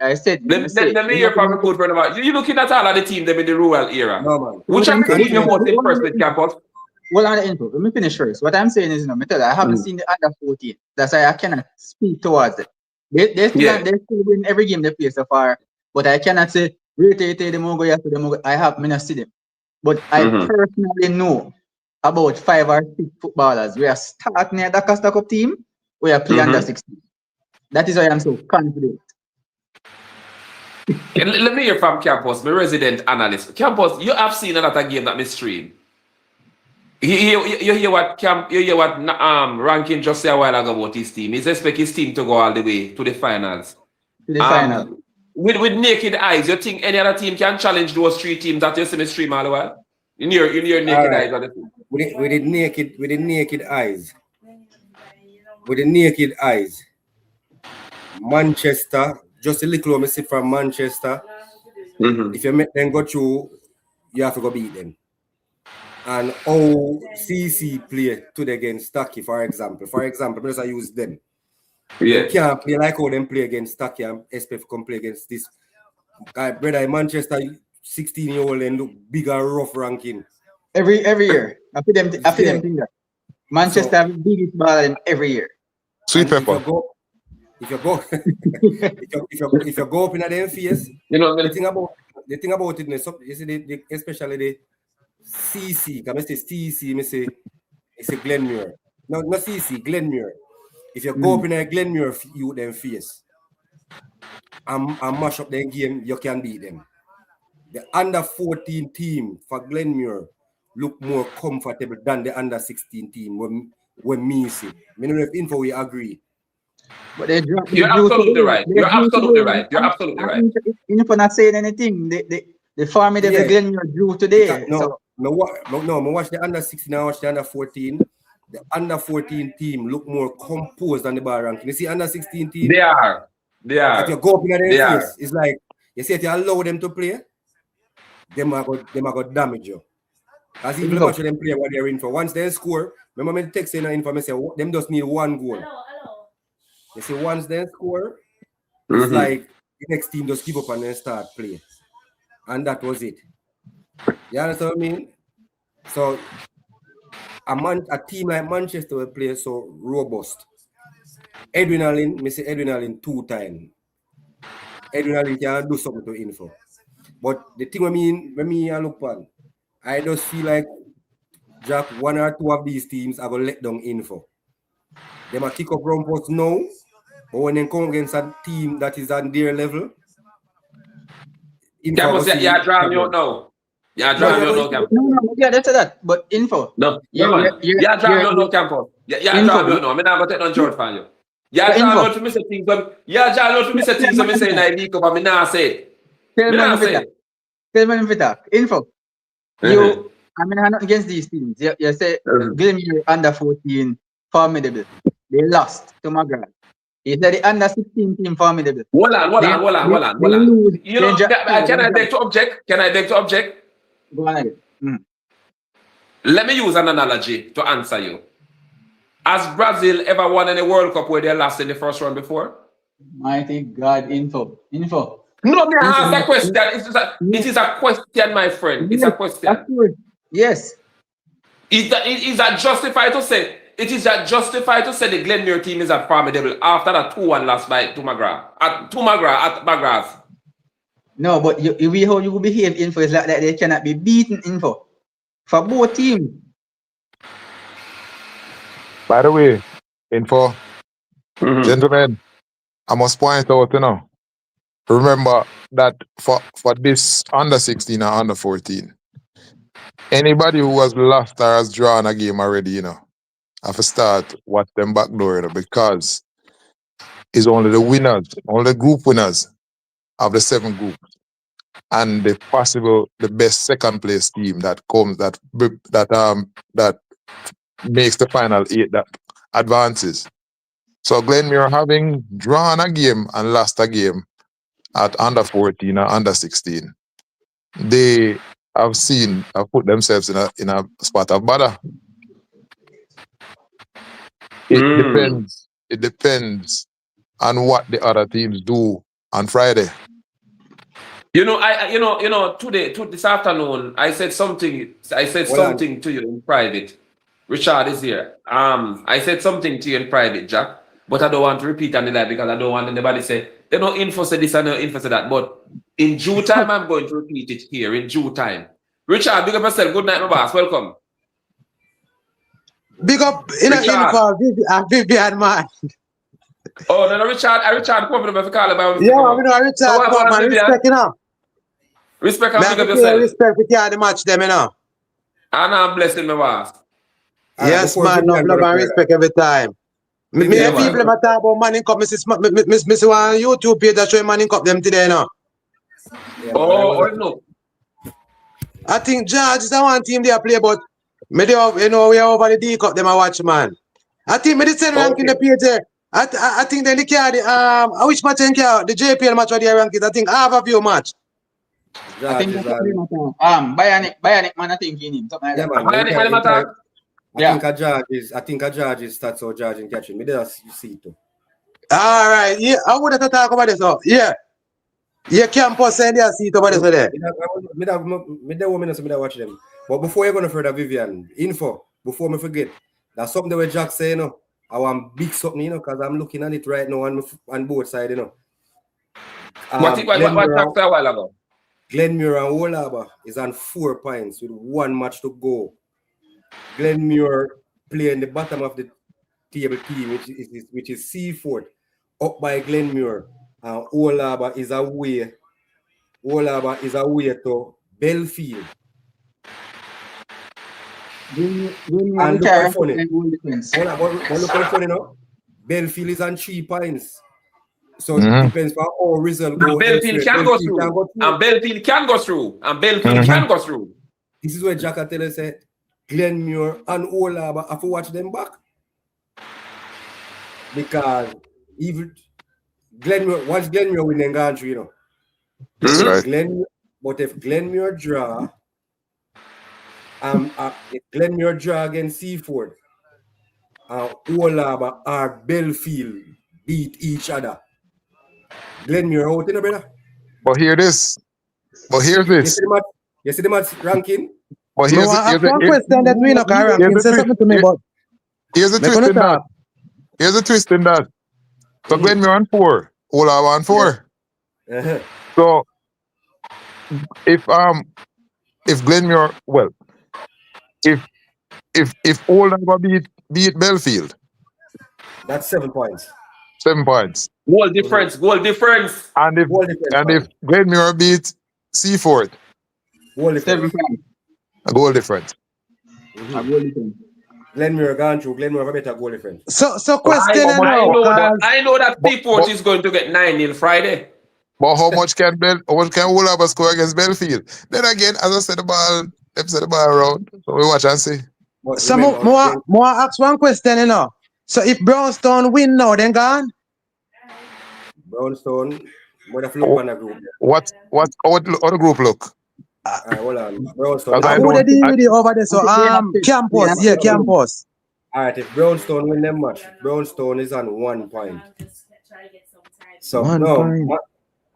Speaker 2: I said.
Speaker 1: Let me hear from a good friend about you. Looking at all of the team them in the rural era.
Speaker 3: No, man.
Speaker 1: Which one the team you most impressed with, Campus?
Speaker 2: Well, on the info, let me finish first. What I'm saying is, you know, I haven't seen the under 14. That's why I cannot speak towards it. They still win every game they play so far, but I cannot say I have not see them. But I personally know about 5 or 6 footballers. We are starting at the Costa Cup team. We are playing under 16. That is why I'm so confident.
Speaker 1: Let me hear from Campus, my resident analyst. Campus, you have seen another game that me stream. You hear what Rankin just said a while ago about his team. He's expect his team to go all the way to the finals.
Speaker 2: To the final.
Speaker 1: With naked eyes, you think any other team can challenge those 3 teams that you see me stream all the while? In your naked eyes,
Speaker 3: with the naked eyes, Manchester, just a little me see from Manchester. If you make them go through, you have to go beat them. And how CC play today against Taki, for example, because I use them.
Speaker 1: Yeah.
Speaker 3: You can't play like how them play against Taki and SPF come play against this. Brother, Manchester 16-year-old and look bigger, rough ranking.
Speaker 2: Every year. I feel them think that. Manchester have the biggest ball in every year.
Speaker 6: Sweet pepper.
Speaker 3: If you go up in their face,
Speaker 1: you know
Speaker 3: the thing about it, you see especially the CC, can I say CC, I say Glenmere. No, not CC, Glenmere. If you go up in a Glenmere you them face and mash up their game, you can beat them. The under 14 team for Glenmere look more comfortable than the under 16 team when me see. I don't know if info we agree.
Speaker 2: But they drop.
Speaker 1: You're absolutely right. You're absolutely right.
Speaker 2: Info not saying anything. They formidable Glenmere drew today.
Speaker 3: I watch the under 16, I watch the under 14. the under 14 team look more composed than the bar ranking. You see, under 16 team,
Speaker 1: They are.
Speaker 3: if you go up in their
Speaker 1: They
Speaker 3: face,
Speaker 1: are.
Speaker 3: it's like you see if you allow them to play, them are going damage you. As even the match them play what they're in for. Once they score, remember me text in information, them just need one goal. You see, once they score, it's like the next team just give up and then start playing. And that was it. You understand what I mean? So a team like Manchester will play so robust. Edwin Allen, me say Edwin Allen 2 times. Edwin Allen can do something to info. But the thing when me look on, I just feel like Jack, 1 or 2 of these teams are gonna let down info. They might kick up round post now, but when they come against a team that is on their level,
Speaker 1: Campos, you're drawing me out now. You're drawing me out now, Campos.
Speaker 2: No, yeah, that's that. But info.
Speaker 1: No, you're drawing me out now, Campos. You're drawing me out now. I'm not going to take no short from you. You're drawing me out to me say things. You're drawing me out to me say things. So me say I leak up, and me not say it.
Speaker 2: Tell me if it info. You, I mean, I'm not against these teams. You say Glenmere under 14 formidable. They lost to McGrath. He said the under 16 team formidable.
Speaker 1: Hold on. You know, can I beg to object?
Speaker 2: Go on again.
Speaker 1: Let me use an analogy to answer you. Has Brazil ever won any World Cup where they lost in the first round before?
Speaker 2: Mighty God, info.
Speaker 1: No, me ask that question. It is a question, my friend. It's a question.
Speaker 2: Yes.
Speaker 1: Is that justified to say? It is justified to say the Glenmere team is a formidable after that 2-1 loss by Tumagra at McGrath.
Speaker 2: No, but how you behave info is like that they cannot be beaten info for both teams.
Speaker 6: By the way, info, gentlemen, I must point out, remember that for this under 16 and under 14, anybody who has lost or has drawn a game already, have to start watch them back door, because it's only the winners, only the group winners of the 7 groups, and the best second place team that comes that makes the final 8 that advances. So Glenmere having drawn a game and lost a game at under 14 or under 16, they have put themselves in a spot of bother. It depends on what the other teams do on Friday.
Speaker 1: This afternoon I said something to you in private. Richard is here. I said something to you in private, Jack, but I don't want to repeat on the live because I don't want anybody to say they don't info say this and no info say that. But in due time, I'm going to repeat it here in due time. Richard, big up yourself. Good night, my boss. Welcome.
Speaker 7: Big up in info, Vivian, man.
Speaker 1: Oh, no, Richard, come up with a call about
Speaker 7: yeah, I know Richard, so man, respect,
Speaker 1: Respect and big up yourself.
Speaker 7: Respect with you the match, them, And
Speaker 1: I'm blessing my boss.
Speaker 7: Yes, man, no love and respect every time. Me people talk about Manning Cup, Miss one YouTube page that show Manning Cup them today,
Speaker 1: Yeah, no.
Speaker 7: I think George is the one team they play, but we are over the D Cup, them I watch, man. I think me the same rank in the page there. I think they carry which match they carry the JPL match or the rank is I think half of your match.
Speaker 2: I think Bionic man, I think in him. Something like that.
Speaker 1: Bionic.
Speaker 3: I think a judge is stats or judge and catching. Me there you see it too.
Speaker 7: All right, yeah, I would have to talk about this. Yeah. Yeah, Campos send their seat over there.
Speaker 3: Me watch them. But before you're gonna further Vivian, info, before me forget, that's something where Jack say, I want big something, because I'm looking at it right now on both sides,
Speaker 1: What Jack said a while ago?
Speaker 3: Glenmere and Wolaba is on 4 points with 1 match to go. Glenmere playing the bottom of the table team, which is Seaford, up by Glenmere, and Wolaba is away. Wolaba is away to Belfield. And look funny. Look funny now. Belfield is on 3 points. So it depends on how result go.
Speaker 1: Belfield can go through. And Belfield can go through.
Speaker 3: This is where Jack tell us Glenmuir and Olaba have to watch them back. Because even Glenmuir, once Glenmuir win, then gone through, you know.
Speaker 6: That's right.
Speaker 3: But if Glenmuir draw, if Glenmuir draw against Seaford, and Olaba or Belfield beat each other, Glenmuir out, you know, brother.
Speaker 6: But hear this. But hear this.
Speaker 3: You see the match ranking?
Speaker 6: But
Speaker 7: No, I ask one question that we know can ranking. Say something to me, but
Speaker 6: here's a twist in that. Here's a twist in that. So Glenmuir on 4, Olava on 4.
Speaker 3: Uh-huh.
Speaker 6: So if Glenmuir, well, if Olava beat Belfield,
Speaker 3: that's 7 points.
Speaker 6: 7 points.
Speaker 1: Goal difference.
Speaker 6: And if Glenmuir beat Seaford,
Speaker 3: goal difference.
Speaker 6: A goal difference.
Speaker 2: A goal difference.
Speaker 3: Glenmuir gone through. Glenmuir have a better goal difference.
Speaker 7: So question
Speaker 1: I know that Seaford is going to get 9-0 Friday.
Speaker 6: But how much can Olava score against Belfield? Then again, as I said, the ball around. So we watch and see.
Speaker 7: So more ask one question, you know. So if Brownstone win now, then gone?
Speaker 3: Brownstone, what if look on the group?
Speaker 6: How the group look?
Speaker 3: Alright, hold on. Brownstone.
Speaker 7: Who they deal with it over there? So campus, campus.
Speaker 3: Alright, if Brownstone win them match, Brownstone is on 1 point. So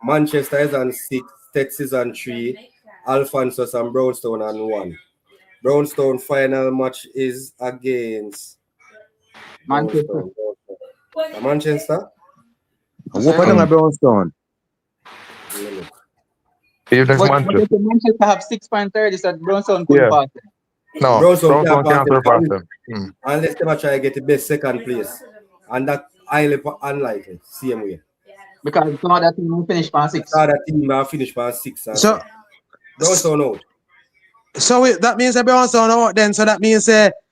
Speaker 3: Manchester is on 6, Tex is on 3, Alphonsus and Brownstone on 1. Brownstone final match is against
Speaker 2: Manchester.
Speaker 3: Manchester?
Speaker 7: What about the Brownstone?
Speaker 2: But if Manchester have 6.30, so Brownstone couldn't pass them.
Speaker 6: No, Brownstone can't surpass them.
Speaker 3: Unless they try to get the best second place. And that highly unlikely, same way.
Speaker 2: Because some of that team will finish past 6.
Speaker 3: Some of that team will finish past 6.
Speaker 7: So
Speaker 3: Brownstone out.
Speaker 7: So that means that Brownstone out then, so that means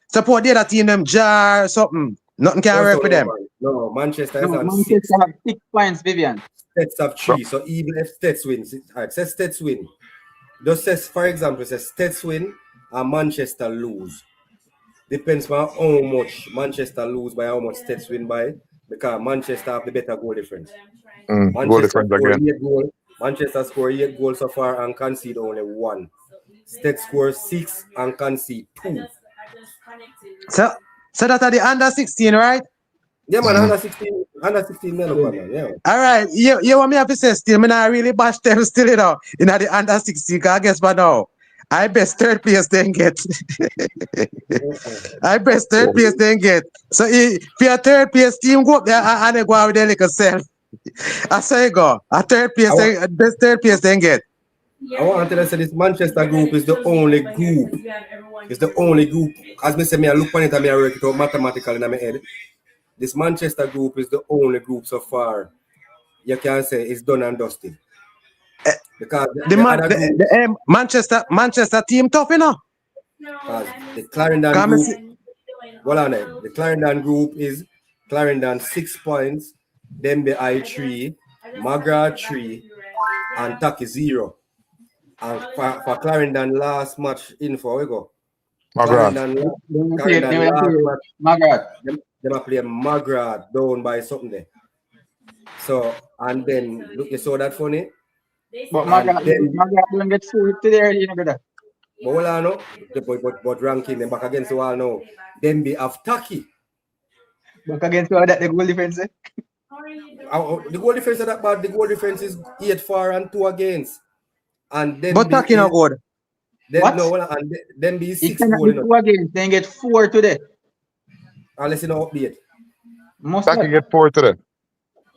Speaker 7: support the other team, them jar something. Nothing can work with them.
Speaker 3: No, Manchester is on
Speaker 2: Manchester
Speaker 3: 6.
Speaker 2: have 6 points, Vivian.
Speaker 3: Stets have 3. So even if Stets wins, says Stets win. Just says, for example, says Stets win and Manchester lose. Depends on how much Manchester lose by how much Stets win by, because Manchester have the better goal difference.
Speaker 6: Goal difference again.
Speaker 3: Manchester score 8 goals so far and concede only 1. Stets score 6 and concede 2.
Speaker 7: So that are the under 16, right?
Speaker 3: Yeah, man, under 16 man. Yeah.
Speaker 7: All right, you want me to say still, I really bash them still, you know, in the under 16, because I guess but now, I best third place then get. I best third place then get. So if your third place team go up there and they go out with their little self, I say go. A third place, best third place then get.
Speaker 3: I want to tell you that this Manchester group is the only group. It's the only group. As I say, I look on it and I work it out mathematically in my head. This Manchester group is the only group so far you can say it's done and dusted. Because
Speaker 7: the Manchester team tough, you know.
Speaker 3: The Clarendon group. The Clarendon group is Clarendon 6 points, Dembe I 3, Magra 3, and Taki 0. And for Clarendon last match info, we go. Clarendon last match. They play Magra down by something there. So, and then, look, you saw that funny?
Speaker 2: But Magra don't get sued today, you know, brother.
Speaker 3: But well, I know, but ranking them back against the wall now. Then be have Taki.
Speaker 2: Back against the goal defense, eh?
Speaker 3: The goal defense is that bad. The goal defense is 8 for and 2 against. And then
Speaker 7: but Taki not good.
Speaker 3: Then
Speaker 2: what?
Speaker 3: No, and then be 6
Speaker 2: goals. 2 against, then get 4 today.
Speaker 3: Unless you know update.
Speaker 6: Taki get 4 today.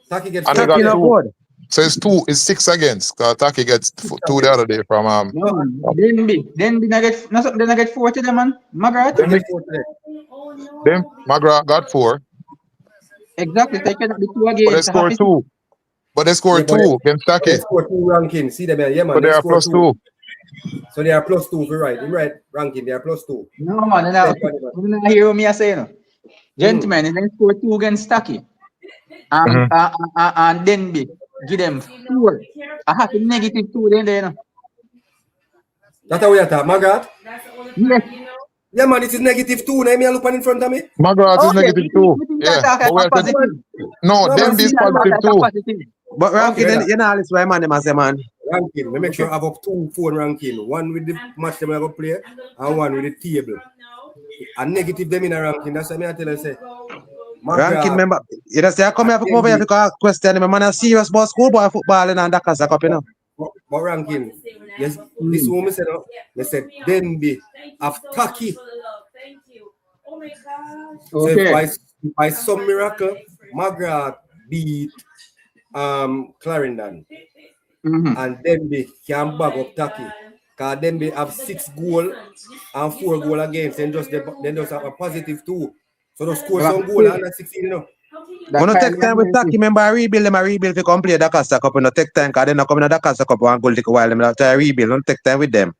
Speaker 3: Taki gets
Speaker 7: 4. Taki not good.
Speaker 6: So it's 6 against. Taki gets 2 the other day from
Speaker 2: No, then I get 4 today, man. Magra
Speaker 3: get 4 today.
Speaker 6: Then Magra got 4.
Speaker 2: Exactly. They cannot be 2 against.
Speaker 6: But they score 2. But they score 2 against Taki.
Speaker 3: They score 2 ranking. See them, yeah, man.
Speaker 6: So they are plus 2.
Speaker 3: So they are plus 2 for right. In right ranking, they are plus 2.
Speaker 2: No, man. You don't hear what me say, no. Gentlemen, they score 2 against Taki. And then give them 4. I have a negative 2 then, you know.
Speaker 3: That's how we are talking, Margaret?
Speaker 2: Yes.
Speaker 3: Yeah, man, it is -2. Now me look in front of me.
Speaker 6: Margaret is negative too. Yeah. But we are
Speaker 2: positive.
Speaker 6: no,
Speaker 3: No,
Speaker 6: them
Speaker 3: man,
Speaker 6: be
Speaker 3: see,
Speaker 6: positive too.
Speaker 7: But ranking,
Speaker 3: Okay.
Speaker 7: you know, this why man, them a say, man.
Speaker 3: Ranking. We make sure I have up 2 phone ranking. One with the match them I go play and one with the table. And negative them in a ranking. That's why I tell you say.
Speaker 7: Ranking member, you know, say I come here for over here because question him, man, a serious about schoolboy football in the Casa Cup, you know.
Speaker 3: But ranking. Yes, this woman said, they said Denby of Taki. So if by some miracle, Margaret beat Clarendon. And Denby can bag up Taki. Because Denby have 6 goals and 4 goals against. Then just have a +2. So they score some goal and 16, you know.
Speaker 7: When you take time with Taki, remember I rebuild if you come play the Casa Cup, and you take time because they not coming to the Casa Cup and go take a while, them try to rebuild, don't take time with them.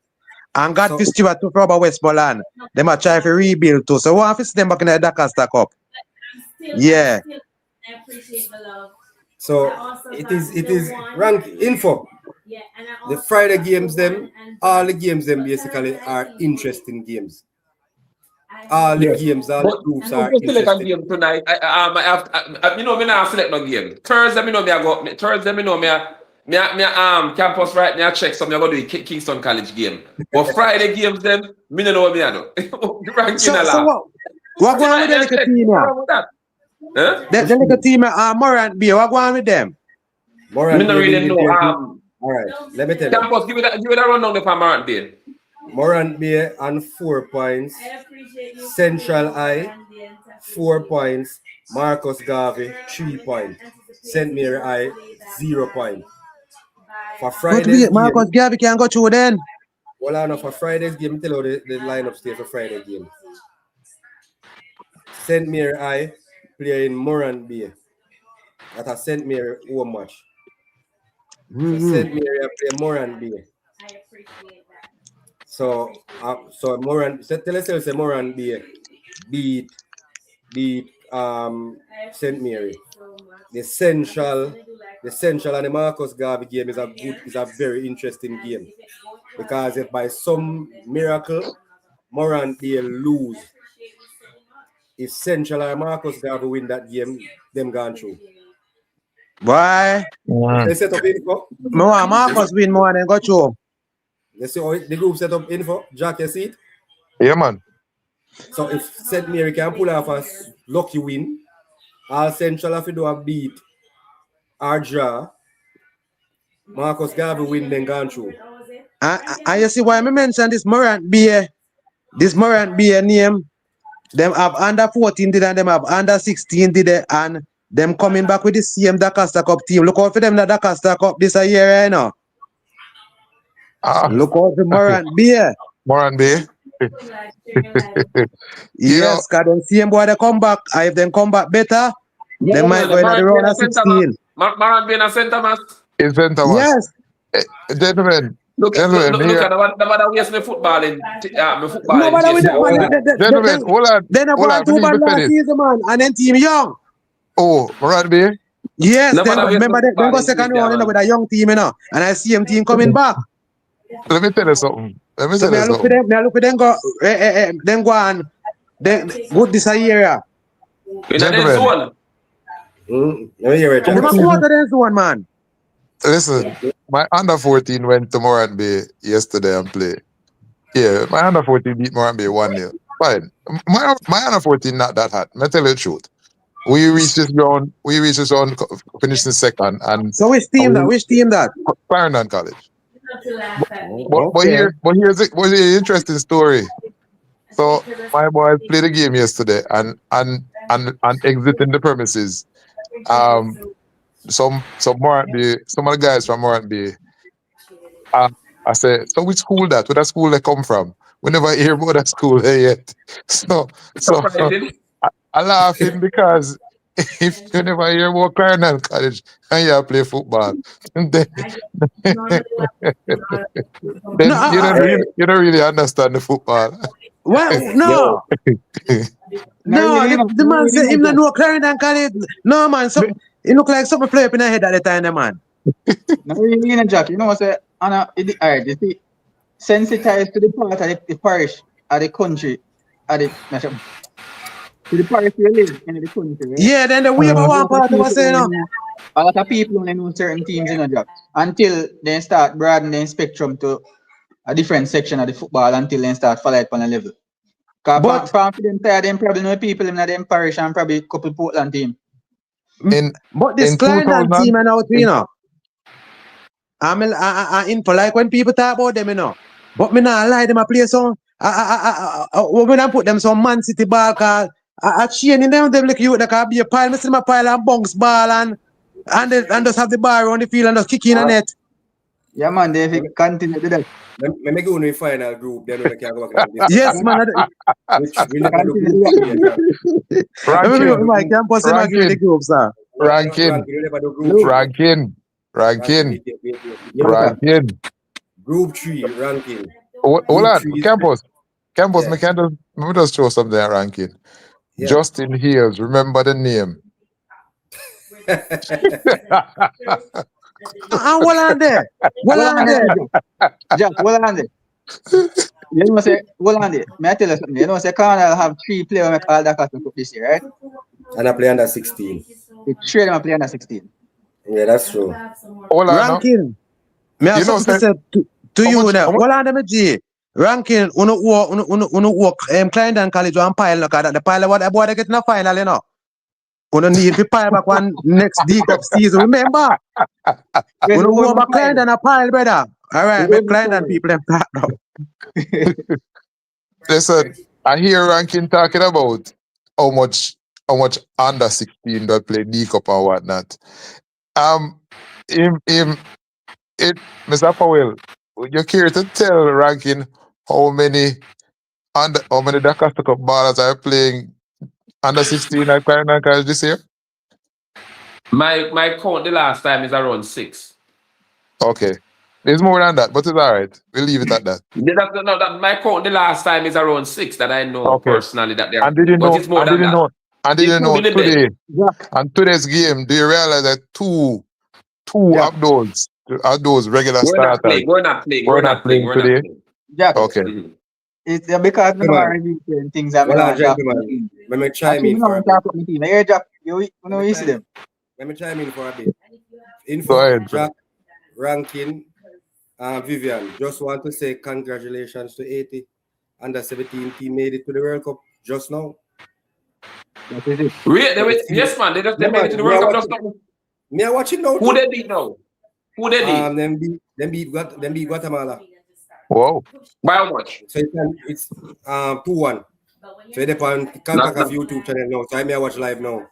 Speaker 7: And God for Stewart to Robert Westmoreland. They might try to rebuild too. So we want to see them back in the Dakar Cup. Yeah.
Speaker 3: So it is rank info. The Friday games them, all the games them basically are interesting games. All the games, all the groups are interesting.
Speaker 1: Game tonight. I have, you know, me not select no game. Thursday, me know me I go. Thursday, me know me campus right. Me I check some. Me I go do Kingston College game. But Friday games them, me no know what me I do.
Speaker 7: So what going on with the little team now?
Speaker 1: Huh?
Speaker 7: The little team, Morant B, what going on with them?
Speaker 3: Morant
Speaker 1: Me not really know.
Speaker 3: All right, let me tell you.
Speaker 1: Campus, give it a rundown the Morant Bay.
Speaker 3: Morant Bay on 4 points. Central I 4 points. Marcus Garvey 3 points. St. Mary I 0 points. For Friday's game,
Speaker 7: Marcus Garvey can go through then.
Speaker 3: Well, I know for Friday's game, tell you the lineup stays for Friday game. St. Mary I play in Morant Bay. That's a St. Mary home match. So St. Mary I play Morant Bay. So Morant, tell us say Morant Bay beat St. Mary. The Central and the Marcus Garvey game is a very interesting game. Because if by some miracle Morant Bay lose, if Central or Marcus Garvey win that game, them gone through.
Speaker 7: Why?
Speaker 3: They set up info.
Speaker 7: Marcus win more than go through.
Speaker 3: You see how the group set up info? Jack, you see it?
Speaker 6: Yeah, man.
Speaker 3: So if St. Mary can pull off a lucky win, all Central have to do a beat or draw. Marcus Garvey win, then gone through.
Speaker 7: And you see why I mentioned this Morant Bay name. Them have under 14 did and them have under 16 did it, and them coming back with the same Dakar Cup team. Look out for them the Dakar Cup this year, you know. Look out for Morant Bay.
Speaker 6: Morant Bay.
Speaker 7: Yes, because them same boy they come back. And if them come back better, they might go in the round of 16.
Speaker 1: Morant Bay in a centre mass.
Speaker 6: In centre mass.
Speaker 7: Yes.
Speaker 6: Gentlemen.
Speaker 1: Look at the waste me football in football.
Speaker 6: Gentlemen, hold on.
Speaker 7: Then I brought 2 band last season, man, and then team young.
Speaker 6: Oh, Morant Bay?
Speaker 7: Yes, remember they go second round with a young team, you know, and I see them team coming back.
Speaker 6: Let me tell you something.
Speaker 7: I look for them go, them go and then good this year.
Speaker 6: Gentlemen.
Speaker 7: Them go to the zone, man.
Speaker 6: Listen, my under 14 went to Morant Bay yesterday and played. Yeah, my under 14 beat Morant Bay 1-0. Fine. My under 14 not that hot. I tell you the truth. We reached this round, finishing second. And
Speaker 7: so which team that?
Speaker 6: Clarendon College. But here's the interesting story. So my boys played the game yesterday and exiting the premises. Some of the guys from Morant Bay. I said, so which school that? Where that school they come from? We never hear about that school there yet. So I laughing because if you never hear about Clarendon College and you play football, then you don't really understand the football.
Speaker 7: Well, no. The man said him not know Clarendon College. No, man. So it look like something play up in the head at the time, man.
Speaker 2: No, you know, Jack, you know what I say? You see, sensitized to the part of the parish of the country at the national. To the parish we live in the country, right?
Speaker 7: Yeah, then the way about one part I was saying,
Speaker 2: A lot of people only know certain teams in a job until they start broadening the spectrum to a different section of the football until they start follow it on a level. Because for them tired, them probably know people in them parish and probably a couple Portland team.
Speaker 7: But this
Speaker 6: in
Speaker 7: Clarendon
Speaker 6: 2000,
Speaker 7: team and out, you know. I'm in for like when people talk about them, you know. But me not lie, them a play some. When I put them some Man City ball, cause I chain in them look you that can be a pile. Me see them a pile and bounce ball and just have the ball around the field and just kick in a net.
Speaker 2: Yeah, man, they continue to that.
Speaker 3: Let me go in the final group. Then we can go back.
Speaker 7: Yes, man.
Speaker 3: We never do group three.
Speaker 7: My campus in the group, sir.
Speaker 6: Ranking.
Speaker 3: Group 3 ranking.
Speaker 6: Hold on, Campus.
Speaker 3: Yeah.
Speaker 6: Me just show something at ranking.
Speaker 3: Yeah.
Speaker 6: Justin Hills, remember the name.
Speaker 7: What on there?
Speaker 2: Jack, what on there? You know say, what on there? May I tell you something? You know say Canada have 3 players make all that Cup this year, right?
Speaker 3: And I play under 16.
Speaker 2: The 3 of them play under 16.
Speaker 3: Yeah, that's true.
Speaker 6: Hold on,
Speaker 7: ranking. Me have something to say to you now. Hold on, them G. Ranking, uno walk Clarendon College and pile look at the pile what the boy they get in the final, you know. Uno need to pile back one next D Cup season. Remember? Uno walk back Clarendon a pile, brother. All right, make Clarendon people them talk now.
Speaker 6: Listen, I hear ranking talking about how much under 16 that play D Cup and whatnot. Mr. Powell, you care to tell ranking how many Dakar Cup ballers are playing under 16 at Clarendon College this year?
Speaker 1: My count the last time is around 6.
Speaker 6: Okay. There's more than that, but it's all right. We'll leave it at that.
Speaker 1: My count the last time is around 6 that I know personally that they're.
Speaker 6: And did you know? Today?
Speaker 2: Yeah.
Speaker 6: And today's game, do you realize that two of those regular starters?
Speaker 1: We're not playing
Speaker 6: today.
Speaker 2: Jack.
Speaker 6: Okay.
Speaker 1: Mm-hmm.
Speaker 2: It's because the bar review and things that
Speaker 3: let me chime in for a bit.
Speaker 2: Hey, Jack, you know you see them.
Speaker 3: Let me chime in for a bit.
Speaker 6: Go ahead,
Speaker 3: Jack, ranking, Vivian, just want to say congratulations to 80 under 17 team made it to the World Cup just now.
Speaker 1: Yes, man. They made it to the World Cup just now.
Speaker 3: Me are watching now.
Speaker 1: Who they beat now? Who they beat?
Speaker 3: Them beat Guatemala.
Speaker 6: Whoa.
Speaker 1: By how much?
Speaker 3: So it's 2-1. So it's on CONCACAF YouTube channel now. So I may watch live now.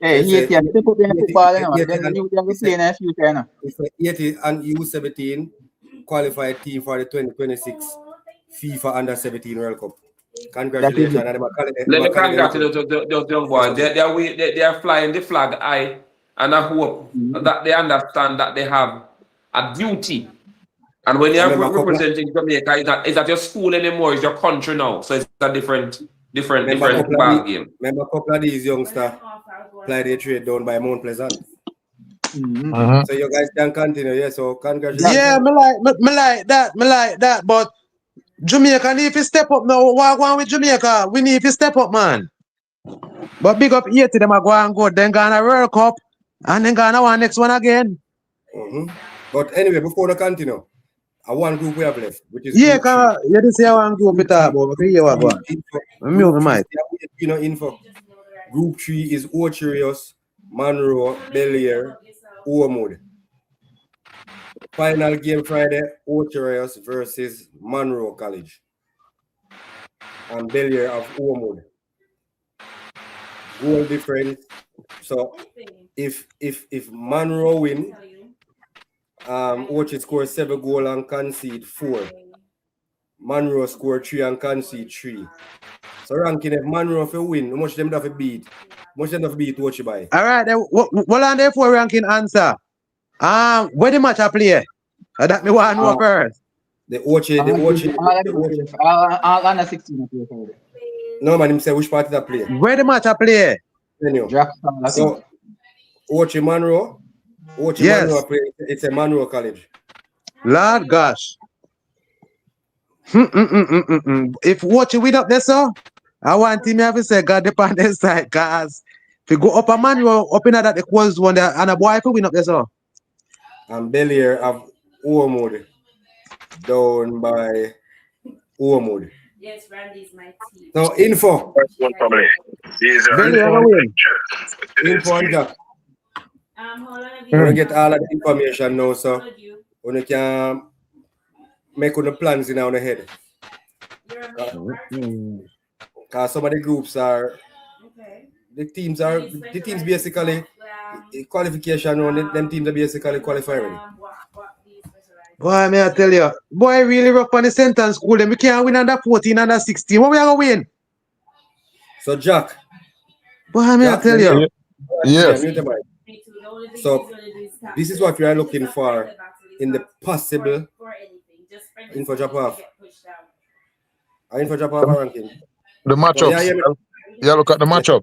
Speaker 2: Hey, he can step up in the football, then you can be playing in the future now.
Speaker 3: It's 80 and U17 qualified team for the 2026 FIFA Under 17 World Cup. Congratulations.
Speaker 1: Let me congratulate those young boys. They are flying the flag high, and I hope that they understand that they have a duty. And when you are representing Jamaica, it's not your school anymore, it's your country now. So it's a different ball game.
Speaker 3: Remember a couple of these youngsters play their trade down by Mount Pleasant.
Speaker 6: Mm-hmm.
Speaker 3: So you guys can continue, yeah. So congratulations.
Speaker 7: Yeah, me like that. But Jamaica need to step up now. What going with Jamaica? We need to step up, man. But big up 80 them are going good. Then gonna World Cup and then gonna one next one again.
Speaker 3: Mm-hmm. But anyway, before the continue, one group we have left, which is
Speaker 7: you just say one group we talk about. Okay, you are going.
Speaker 3: Info. Group 3 is Ocherios, Monroe, Bel-Air, Ormwood. Final game Friday, Ocherios versus Monroe College. And Bel-Air of Ormwood. Goal difference. So if Monroe win, Orchard score 7 goals and concede 4. Monroe score 3 and concede 3. So ranking if Monroe if win, how much them have to beat? How much them have to beat Orchard by?
Speaker 7: All right, then what on there for ranking answer? Where the match I play? That me want to know first.
Speaker 3: The Orchard.
Speaker 2: All under 16 play.
Speaker 3: No man, him say which party that play.
Speaker 7: Where the match I play?
Speaker 3: So Orchard Monroe.
Speaker 7: Yes.
Speaker 3: Monroe play, it's a Monroe College.
Speaker 7: Lord gosh. If Orchard win up there, sir, I want him to say God depend on side, cause if you go up a man, you up in that equals one there, and a boy if you win up there so.
Speaker 3: And Belier have Ormwood down by Ormwood.
Speaker 8: Yes, Randy's my team.
Speaker 3: Now info.
Speaker 7: Belly ever win.
Speaker 3: Info on Jack.
Speaker 8: Hold on.
Speaker 3: You want to get all of the information now, so you can make the plans in our head. Because some of the groups are, the teams basically qualification on them teams are basically qualified already.
Speaker 7: Boy, may I tell you, boy, really rough on the sentence school. Then we can't win under 14, under 16. What we are going to win?
Speaker 3: So Jack.
Speaker 7: Boy, may I tell you.
Speaker 6: Yes.
Speaker 3: So this is what we are looking for in the possible info drop off. Info drop off ranking.
Speaker 6: The matchups. Yeah, look at the matchup.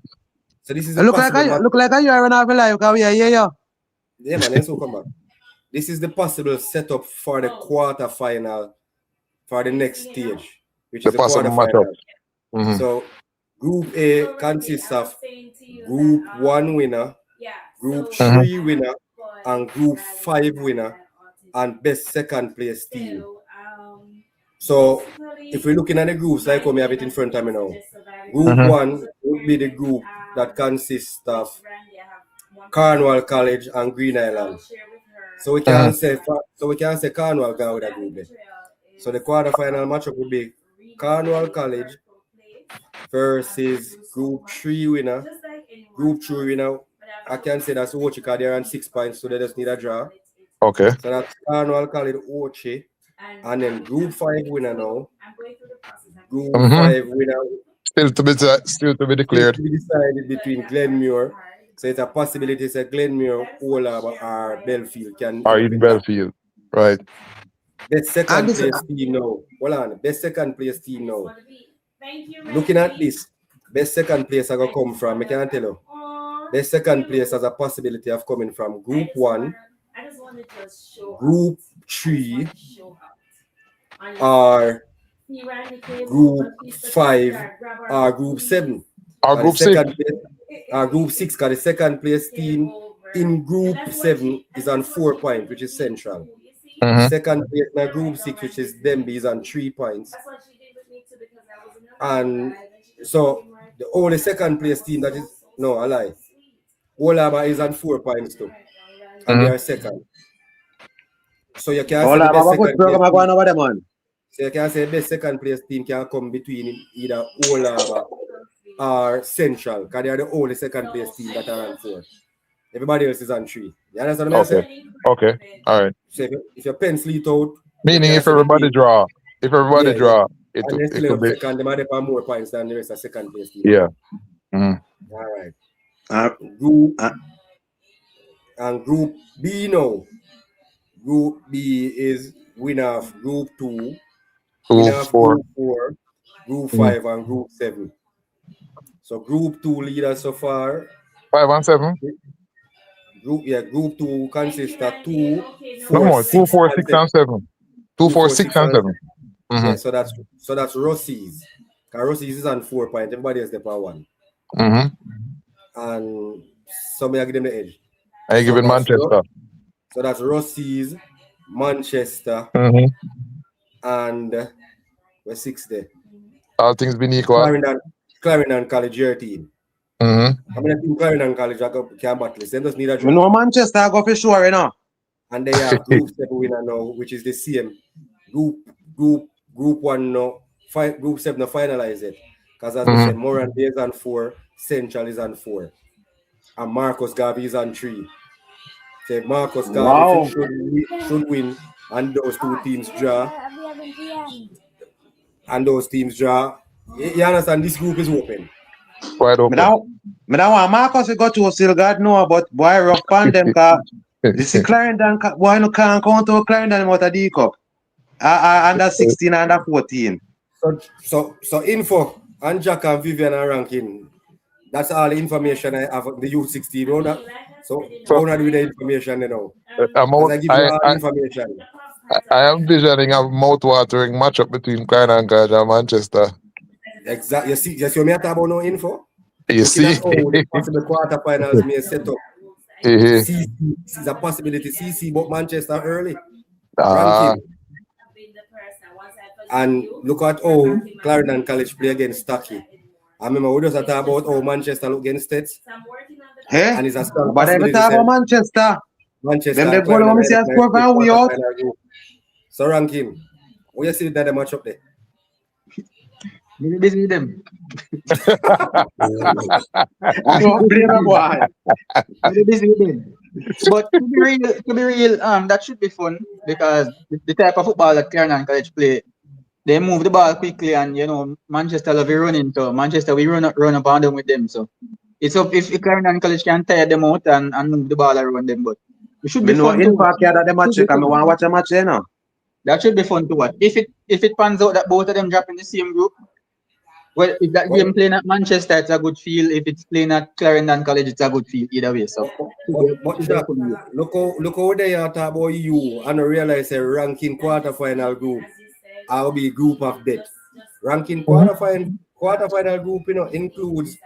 Speaker 3: So this is
Speaker 7: look like you are running off a live because we are here.
Speaker 3: Yeah, man, let's come back. This is the possible setup for the quarterfinal for the next stage, which is the quarterfinal.
Speaker 6: Mm-hmm.
Speaker 3: So Group A consists of Group 1 winner, Group 3 winner, and Group 5 winner, and best second place team. So if we're looking at the groups, like we have it in front of me now, Group 1 would be the group that consists of Cornwall College and Green Island. So we can say Cornwall go with that group there. So the quarterfinal matchup would be Cornwall College versus Group 3 winner. Group 3 winner, I can say that's Ochi because they're on 6 points, so they just need a draw.
Speaker 6: Okay.
Speaker 3: So that's Cornwall College Ochi. And then Group 5 winner now. Group 5 winner.
Speaker 6: Still to be declared.
Speaker 3: Still to be decided between Glenmuir. So it's a possibility that Glenmuir, Ola, or Belfield can.
Speaker 6: Or in Belfield, right?
Speaker 3: Best second place team now. Hold on. Best second place team now. Looking at this, best second place I gonna come from. I can't tell you. Best second place has a possibility of coming from Group 1, Group 3, or Group 5, or Group 7.
Speaker 6: Or Group 6.
Speaker 3: Or Group 6, because the second place team in Group 7 is on 4 points, which is Central. Second place in Group 6, which is Denby, is on 3 points. And so the only second place team that is, no, I lie. Olaba is on 4 points too. And they are second. So you can say the best second place team. So you can say the best second place team can come between either Olaba or Central, because they are the only second place team that are on 4. Everybody else is on 3. You understand what I'm saying?
Speaker 6: Okay. All right.
Speaker 3: So if you pencil it out,
Speaker 6: meaning if everybody draw, it will be
Speaker 3: second, they might have more points than the rest of second place team.
Speaker 6: Yeah.
Speaker 3: All right. And Group B now. Group B is winner of Group 2, winner of Group 4, Group 5, and Group 7. So Group 2 leaders so far.
Speaker 6: 5 and 7.
Speaker 3: Group 2 consists of 2, 4,
Speaker 6: no more. 2, 4, 6, and 7. 2, 4, 6, and 7.
Speaker 3: Yeah, so that's Rossi's. Because Rossi's is on 4 points. Everybody else there for 1. And somebody give them the edge.
Speaker 6: I give it Manchester.
Speaker 3: So that's Rossi's, Manchester, and we're 6 there.
Speaker 6: All things being equal.
Speaker 3: Clarendon College, your team. I mean, I think Clarendon College can battle. They just need a draw.
Speaker 7: No, Manchester I go for sure, you know.
Speaker 3: And they have Group 7 winner now, which is the same. Group 1 now. Group 7 now finalize it. Because as I said, Moran is on 4, Central is on 4. And Marcus Garvey is on 3. So Marcus Garvey should win, and those two teams draw. You understand? This group is open.
Speaker 6: Quite open.
Speaker 7: I don't want Marcus to go to still God know, but boy rough on them because this is Clarendon. Boy no can't count to Clarendon out of the cup. Under 16, under 14.
Speaker 3: So info and Jack and Vivian are ranking. That's all the information I have on the U16. So how do the information now? I give you all the information.
Speaker 6: I am visioning a mouth-watering matchup between Clarendon College and Manchester.
Speaker 3: Exactly. You see me talk about no info?
Speaker 6: You
Speaker 3: Looking
Speaker 6: see?
Speaker 3: at how the possible quarterfinals may set up. CC is a possibility. CC but Manchester early. Ranking. And look at how Clarendon College play against Stocky. I remember we just talk about how Manchester look against States.
Speaker 7: Hey?
Speaker 3: And it's a strong
Speaker 7: But every
Speaker 3: possibility.
Speaker 7: time about Manchester.
Speaker 3: Manchester.
Speaker 7: Them they go on see a score and we out.
Speaker 3: So ranking. What you see that the match up there?
Speaker 2: Maybe busy with them.
Speaker 7: I don't blame them boy.
Speaker 2: Maybe busy with them. But to be real, that should be fun because the type of football that Clarendon College play, they move the ball quickly, and you know Manchester love running, so Manchester we run up on them with them. So it's up if Clarendon College can tire them out and move the ball around them. But it should be fun to watch.
Speaker 7: That the match, I want to watch a match there now.
Speaker 2: That should be fun to watch. If it pans out that both of them drop in the same group, well, if that game playing at Manchester, it's a good feel. If it's playing at Clarendon College, it's a good feel either way. So,
Speaker 3: but Jack, look how they are talking about you and realize a ranking quarterfinal group. I'll be group of death. Ranking quarterfinal group, you know, includes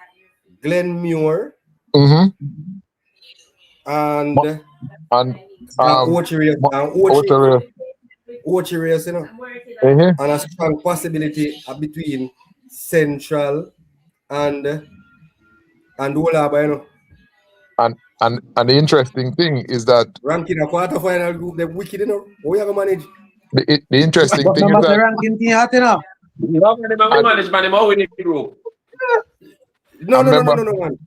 Speaker 3: Glenmuir and Ochi race, you know, and a strong possibility between Central and Olaba, you know.
Speaker 6: And the interesting thing is that
Speaker 3: ranking a quarterfinal group, they're wicked, you know. How you gonna manage?
Speaker 6: The interesting thing is that
Speaker 7: ranking team hot enough.
Speaker 1: Manage man, how we need to grow.
Speaker 3: No, man.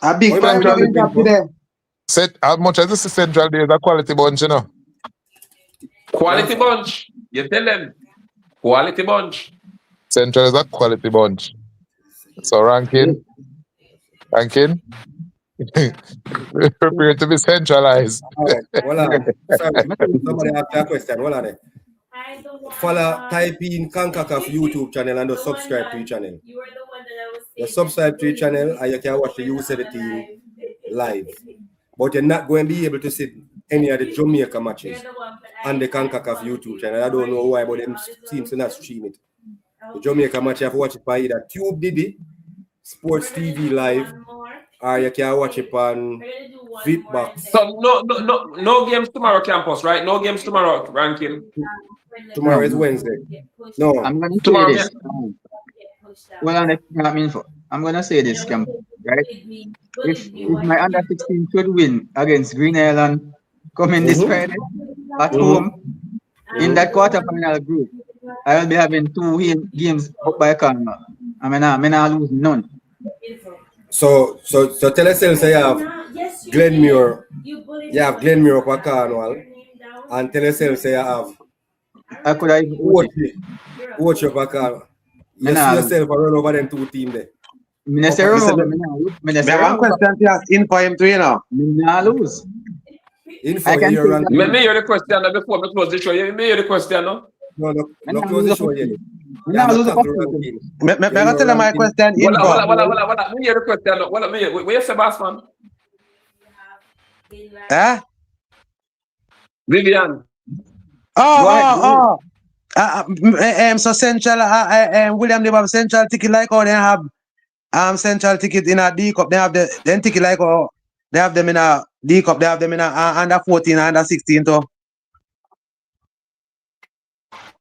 Speaker 7: A big fan today.
Speaker 6: Set as much as this is Central, there is a quality bunch, you know.
Speaker 1: Quality bunch. You tell them. Quality bunch.
Speaker 6: Central is a quality bunch. So ranking. Prepare to be centralized.
Speaker 3: All right. Sorry. Somebody asked a question. Hold on. Follow, type in CONCACAF YouTube channel and subscribe to the channel. You subscribe to the channel and you can watch the U17 live. But you're not going to be able to see any of the Jamaica matches on the CONCACAF YouTube channel. I don't know why, but them seems to not stream it. The Jamaica match, you have to watch it by either Tube Diddy, Sports TV Live, or you can watch it on VipBox.
Speaker 1: So no games tomorrow, campus, right? No games tomorrow, ranking.
Speaker 3: Tomorrow is Wednesday. No,
Speaker 2: I'm gonna say this. Well, I'm gonna say this, campus, right? If my under 16 should win against Green Island coming this Friday at home in that quarterfinal group, I will be having 2 games up by corner. I mean, I lose none.
Speaker 3: So tell us, say you have Glenmuir. You have Glenmuir up at Cornwall, and tell us, say you have.
Speaker 2: I could have
Speaker 3: watch up at Cornwall. You see yourself run over them 2 teams there.
Speaker 2: Minister,
Speaker 7: one question to ask info him to, you know.
Speaker 2: I lose.
Speaker 3: Info, you're ranking.
Speaker 1: Let me hear the question before we close the show. Let me hear the question, no?
Speaker 3: No, close the show yet.
Speaker 7: Me tell my question info.
Speaker 1: Let me hear the question. Let me hear. Where you say, Bassman? Vivian.
Speaker 7: So Central, William, they have Central ticket like how they have Central ticket in a D Cup. They have the ticket like how they have them in a D Cup. They have them in a under 14, under 16 too.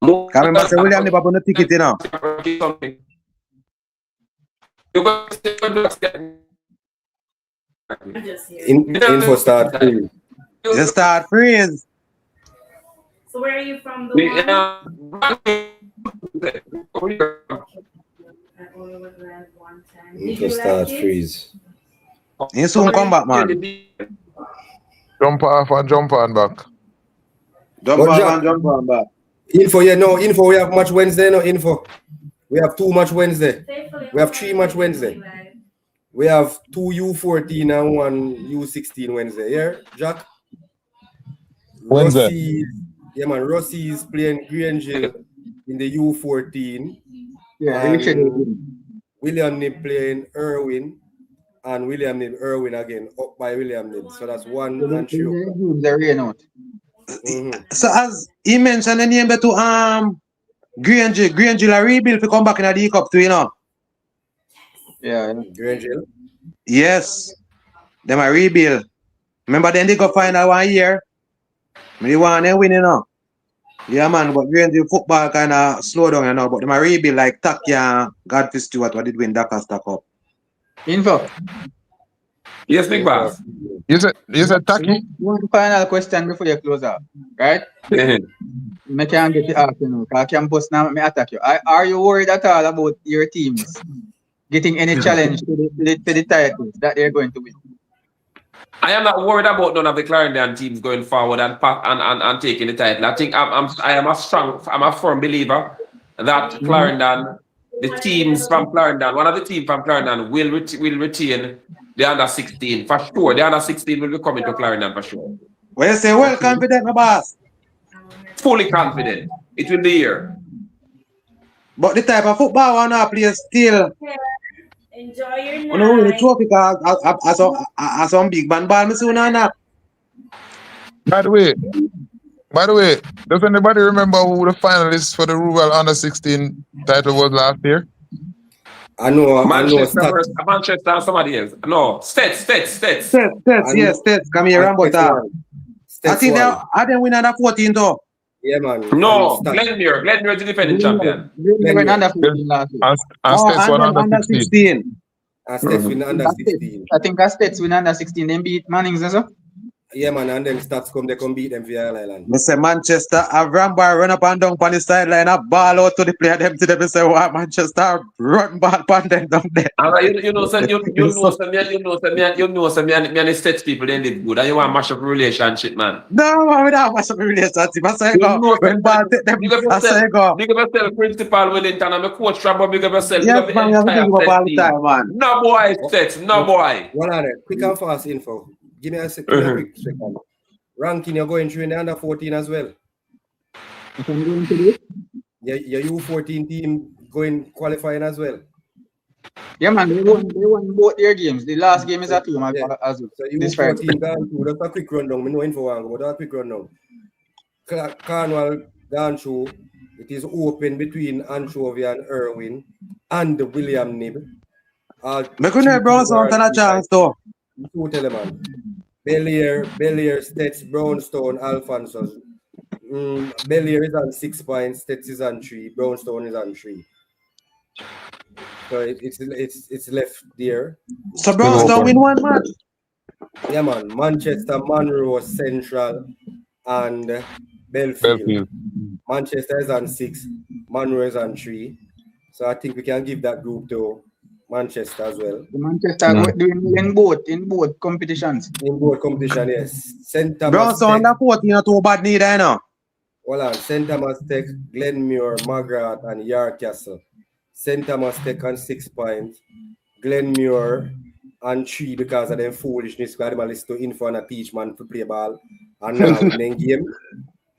Speaker 7: Can remember say William, they have no ticket, you know.
Speaker 3: Info start freeze.
Speaker 7: Just start freeze.
Speaker 8: So where are you from?
Speaker 3: Info start freeze.
Speaker 7: You soon come back, man.
Speaker 6: Jump off and jump on back.
Speaker 7: Jump on back.
Speaker 3: Info, info. We have match Wednesday, no info. We have 2 match Wednesday. We have 3 match Wednesday. We have 2 U14 and 1 U16 Wednesday. Yeah, Jack?
Speaker 6: Wednesday.
Speaker 3: Rossi is playing Grangeville in the U14.
Speaker 2: Yeah,
Speaker 3: William Nib playing Irwin, and William Nib Irwin again, up by William Nib. So that's 1 and 3.
Speaker 7: So as he mentioned the name to Grangeville a rebuild to come back in the D Cup too, you know.
Speaker 2: Yeah.
Speaker 3: Grangeville.
Speaker 7: Yes. Them a rebuild. Remember then they go final 1 year. Me want them win, you know. Yeah, man, but Grangeville football kind of slow down, you know. But them a rebuild like Takia, Godfrey Stewart, what did win Doncaster Cup.
Speaker 2: Info.
Speaker 1: Yes, big boss.
Speaker 6: You said Taki?
Speaker 2: One final question before you close out, right? Me can't get it out, you know. Cause campus now me attack you. Are you worried at all about your teams getting any challenge to the titles that they're going to win?
Speaker 1: I am not worried about none of the Clarendon teams going forward and taking the title. I think I'm a firm believer that Clarendon, the teams from Clarendon, one of the teams from Clarendon will retain the under 16 for sure. The under 16 will be coming to Clarendon for sure.
Speaker 7: Well, you say well confident, my boss.
Speaker 1: Fully confident. It will be here.
Speaker 7: But the type of football I wanna play still.
Speaker 8: Enjoy your night.
Speaker 7: I know win the trophy because as some big band ball me soon or not.
Speaker 6: By the way, does anybody remember who the finalists for the Rural Under 16 title was last year?
Speaker 3: I know.
Speaker 1: Manchester and somebody else. No, Stets.
Speaker 7: Yes, Stets. Come here, Rambota. I think they win under 14 though.
Speaker 3: Yeah, man.
Speaker 1: No, Glenmuir is the defending champion.
Speaker 2: Glenmuir went under 14 last year.
Speaker 6: And Stets won under 16.
Speaker 3: And Stets win under 16.
Speaker 2: I think Stets win under 16. Then beat Mannings and so.
Speaker 3: Yeah, man, and then Stats they come beat them for Island.
Speaker 7: Mr. Manchester have Rambar run up and down on the sideline, a ball out to the player them to them say, "What Manchester run ball pan them down there."
Speaker 1: You know, some Stets people they live good, and you want to mash up relationship, man.
Speaker 7: No, man, we don't mash up relationship. I say go when ball take them. I say go.
Speaker 1: Big up yourself, Principal Wellington, and my coach Trump. Big up yourself.
Speaker 7: Yes, man, we have to think about all the time, man.
Speaker 1: No boy, Stets, no boy.
Speaker 3: One on it. Quick and fast info. Give me a quick second. Ranking, you're going through in the under 14 as well. Yeah, your U14 team going qualifying as well.
Speaker 2: Yeah, man, they won both their games. The last game is at home as well.
Speaker 3: So U14 gone through. That's a quick rundown. I know info, but that's a quick rundown. Cornwall gone through. It is open between Anchovy and Irwin and William Nib.
Speaker 7: Me couldn't bronze on a chance though.
Speaker 3: Two tell man. Bellier, Stets, Brownstone, Alphonsus. Bellier is on 6 points, Stets is on 3, Brownstone is on 3. So it's left there.
Speaker 7: So Brownstone win one match.
Speaker 3: Yeah, man. Manchester, Monroe, Central, and Belfield. Manchester is on 6, Monroe is on 3. So I think we can give that group to Manchester as well.
Speaker 2: Manchester doing in both competitions.
Speaker 3: In both competition, yes. St. Thomas
Speaker 7: Brownstone under 14 not too bad neither, you know.
Speaker 3: Hold on. St. Thomas Tech, Glenmuir, Magrat, and Yarcastle. St. Thomas Tech on 6 points. Glenmuir on 3 because of them foolishness. Because they listen to info and teach man to play ball. And now winning game.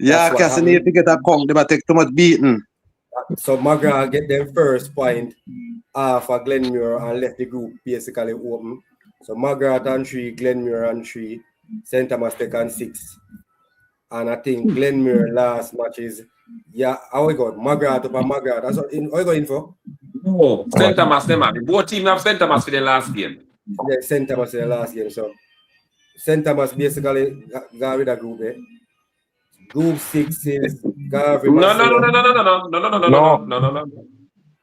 Speaker 7: Yarcastle need to get a punk. They might take too much beating.
Speaker 3: So Magrat get them first point for Glenmuir and left the group basically open. So Magrat on 3, Glenmuir on 3, St. Thomas Tech on 6. And I think Glenmuir last match is how we got Magrat up and Magrat. That's what how you got info?
Speaker 1: No, St. Thomas them have both teams have St. Thomas for the last game.
Speaker 3: Yeah, St. Thomas for the last game. So St. Thomas basically got rid of group A. Group 6 is Garvey.
Speaker 1: No.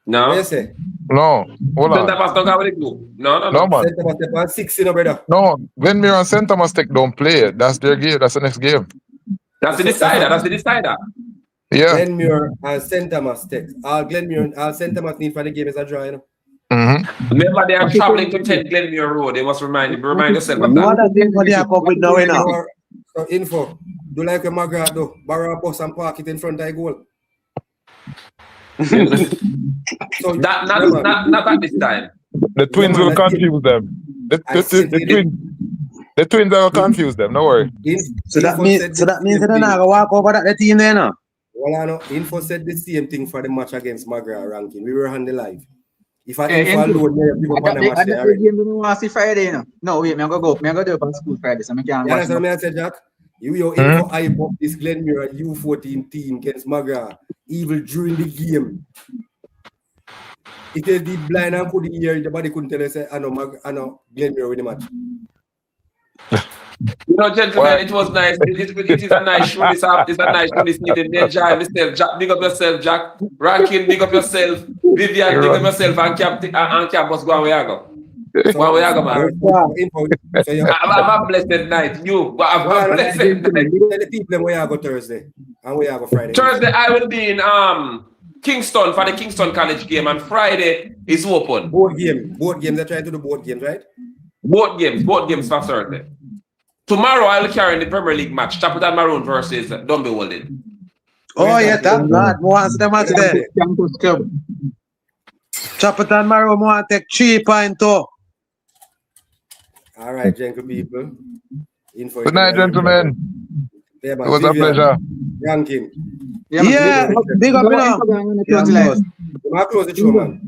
Speaker 3: What you say?
Speaker 6: No, hold on.
Speaker 1: St. Thomas don't have the group. No,
Speaker 6: man.
Speaker 3: St. Thomas on 6, you know, brother.
Speaker 6: No, Glenmuir and St. Thomas Tech don't play. That's their game. That's the next game.
Speaker 1: That's the decider.
Speaker 6: Yeah.
Speaker 3: Glenmuir and St. Thomas Tech. All Glenmuir and all St. Thomas need for the game is a draw, you know.
Speaker 1: Remember, they are traveling to 10 Glenmuir Road. They must remind yourself of
Speaker 7: What
Speaker 1: that.
Speaker 7: are they up with now, you know?
Speaker 3: So info. Do like a Magrat though. Borrow a bus and park it in front of the goal. So
Speaker 1: not at this time.
Speaker 6: The twins will confuse them. The twins will confuse them. No worry.
Speaker 7: So that means they're not going to walk over that team there, no?
Speaker 3: Well, I know. Info said the same thing for the match against Magrat ranking. We were on the live. If I alone, people want to match there.
Speaker 2: Game we want to see Friday, you know. No, wait, I'm going to do it on school Friday, so I can't watch.
Speaker 3: Yeah, that's what I said, Jack. You info hype up this Glenmuir U14 team against Magrat even during the game. If you did blind and could hear, the body couldn't tell you, say, I know Glenmere with the match.
Speaker 1: You know, gentlemen, it was nice. It is a nice show. It's a nice show this evening. Enjoy yourself. Jack, big up yourself, Jack. Rankin, big up yourself. Vivian, big up yourself. And Campus, go on where you go. Go on where you go, man. Have a blessed night. You, have a blessed night.
Speaker 3: Tell the people where you go Thursday and where you go Friday.
Speaker 1: Thursday, I will be in Kingston for the Kingston College game, and Friday is open.
Speaker 3: Board games. They're trying to do board games, right?
Speaker 1: Board games for Thursday. Tomorrow, I'll carry in the Premier League match. Chapel Maroon versus Dunby.
Speaker 7: Oh, yeah, that's bad. Mo answer the match there.
Speaker 2: Campus Club.
Speaker 7: Chapel Maroon mo take 3 points.
Speaker 3: All right, gentle people.
Speaker 6: Good night, gentlemen. It was a pleasure.
Speaker 3: Ranking.
Speaker 7: Yeah, big up, you know.
Speaker 3: Close the show, man.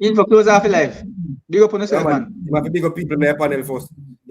Speaker 2: In for close half life. Big up on yourself,
Speaker 3: Yeah,
Speaker 2: man.
Speaker 3: You have to big up people in their panel first.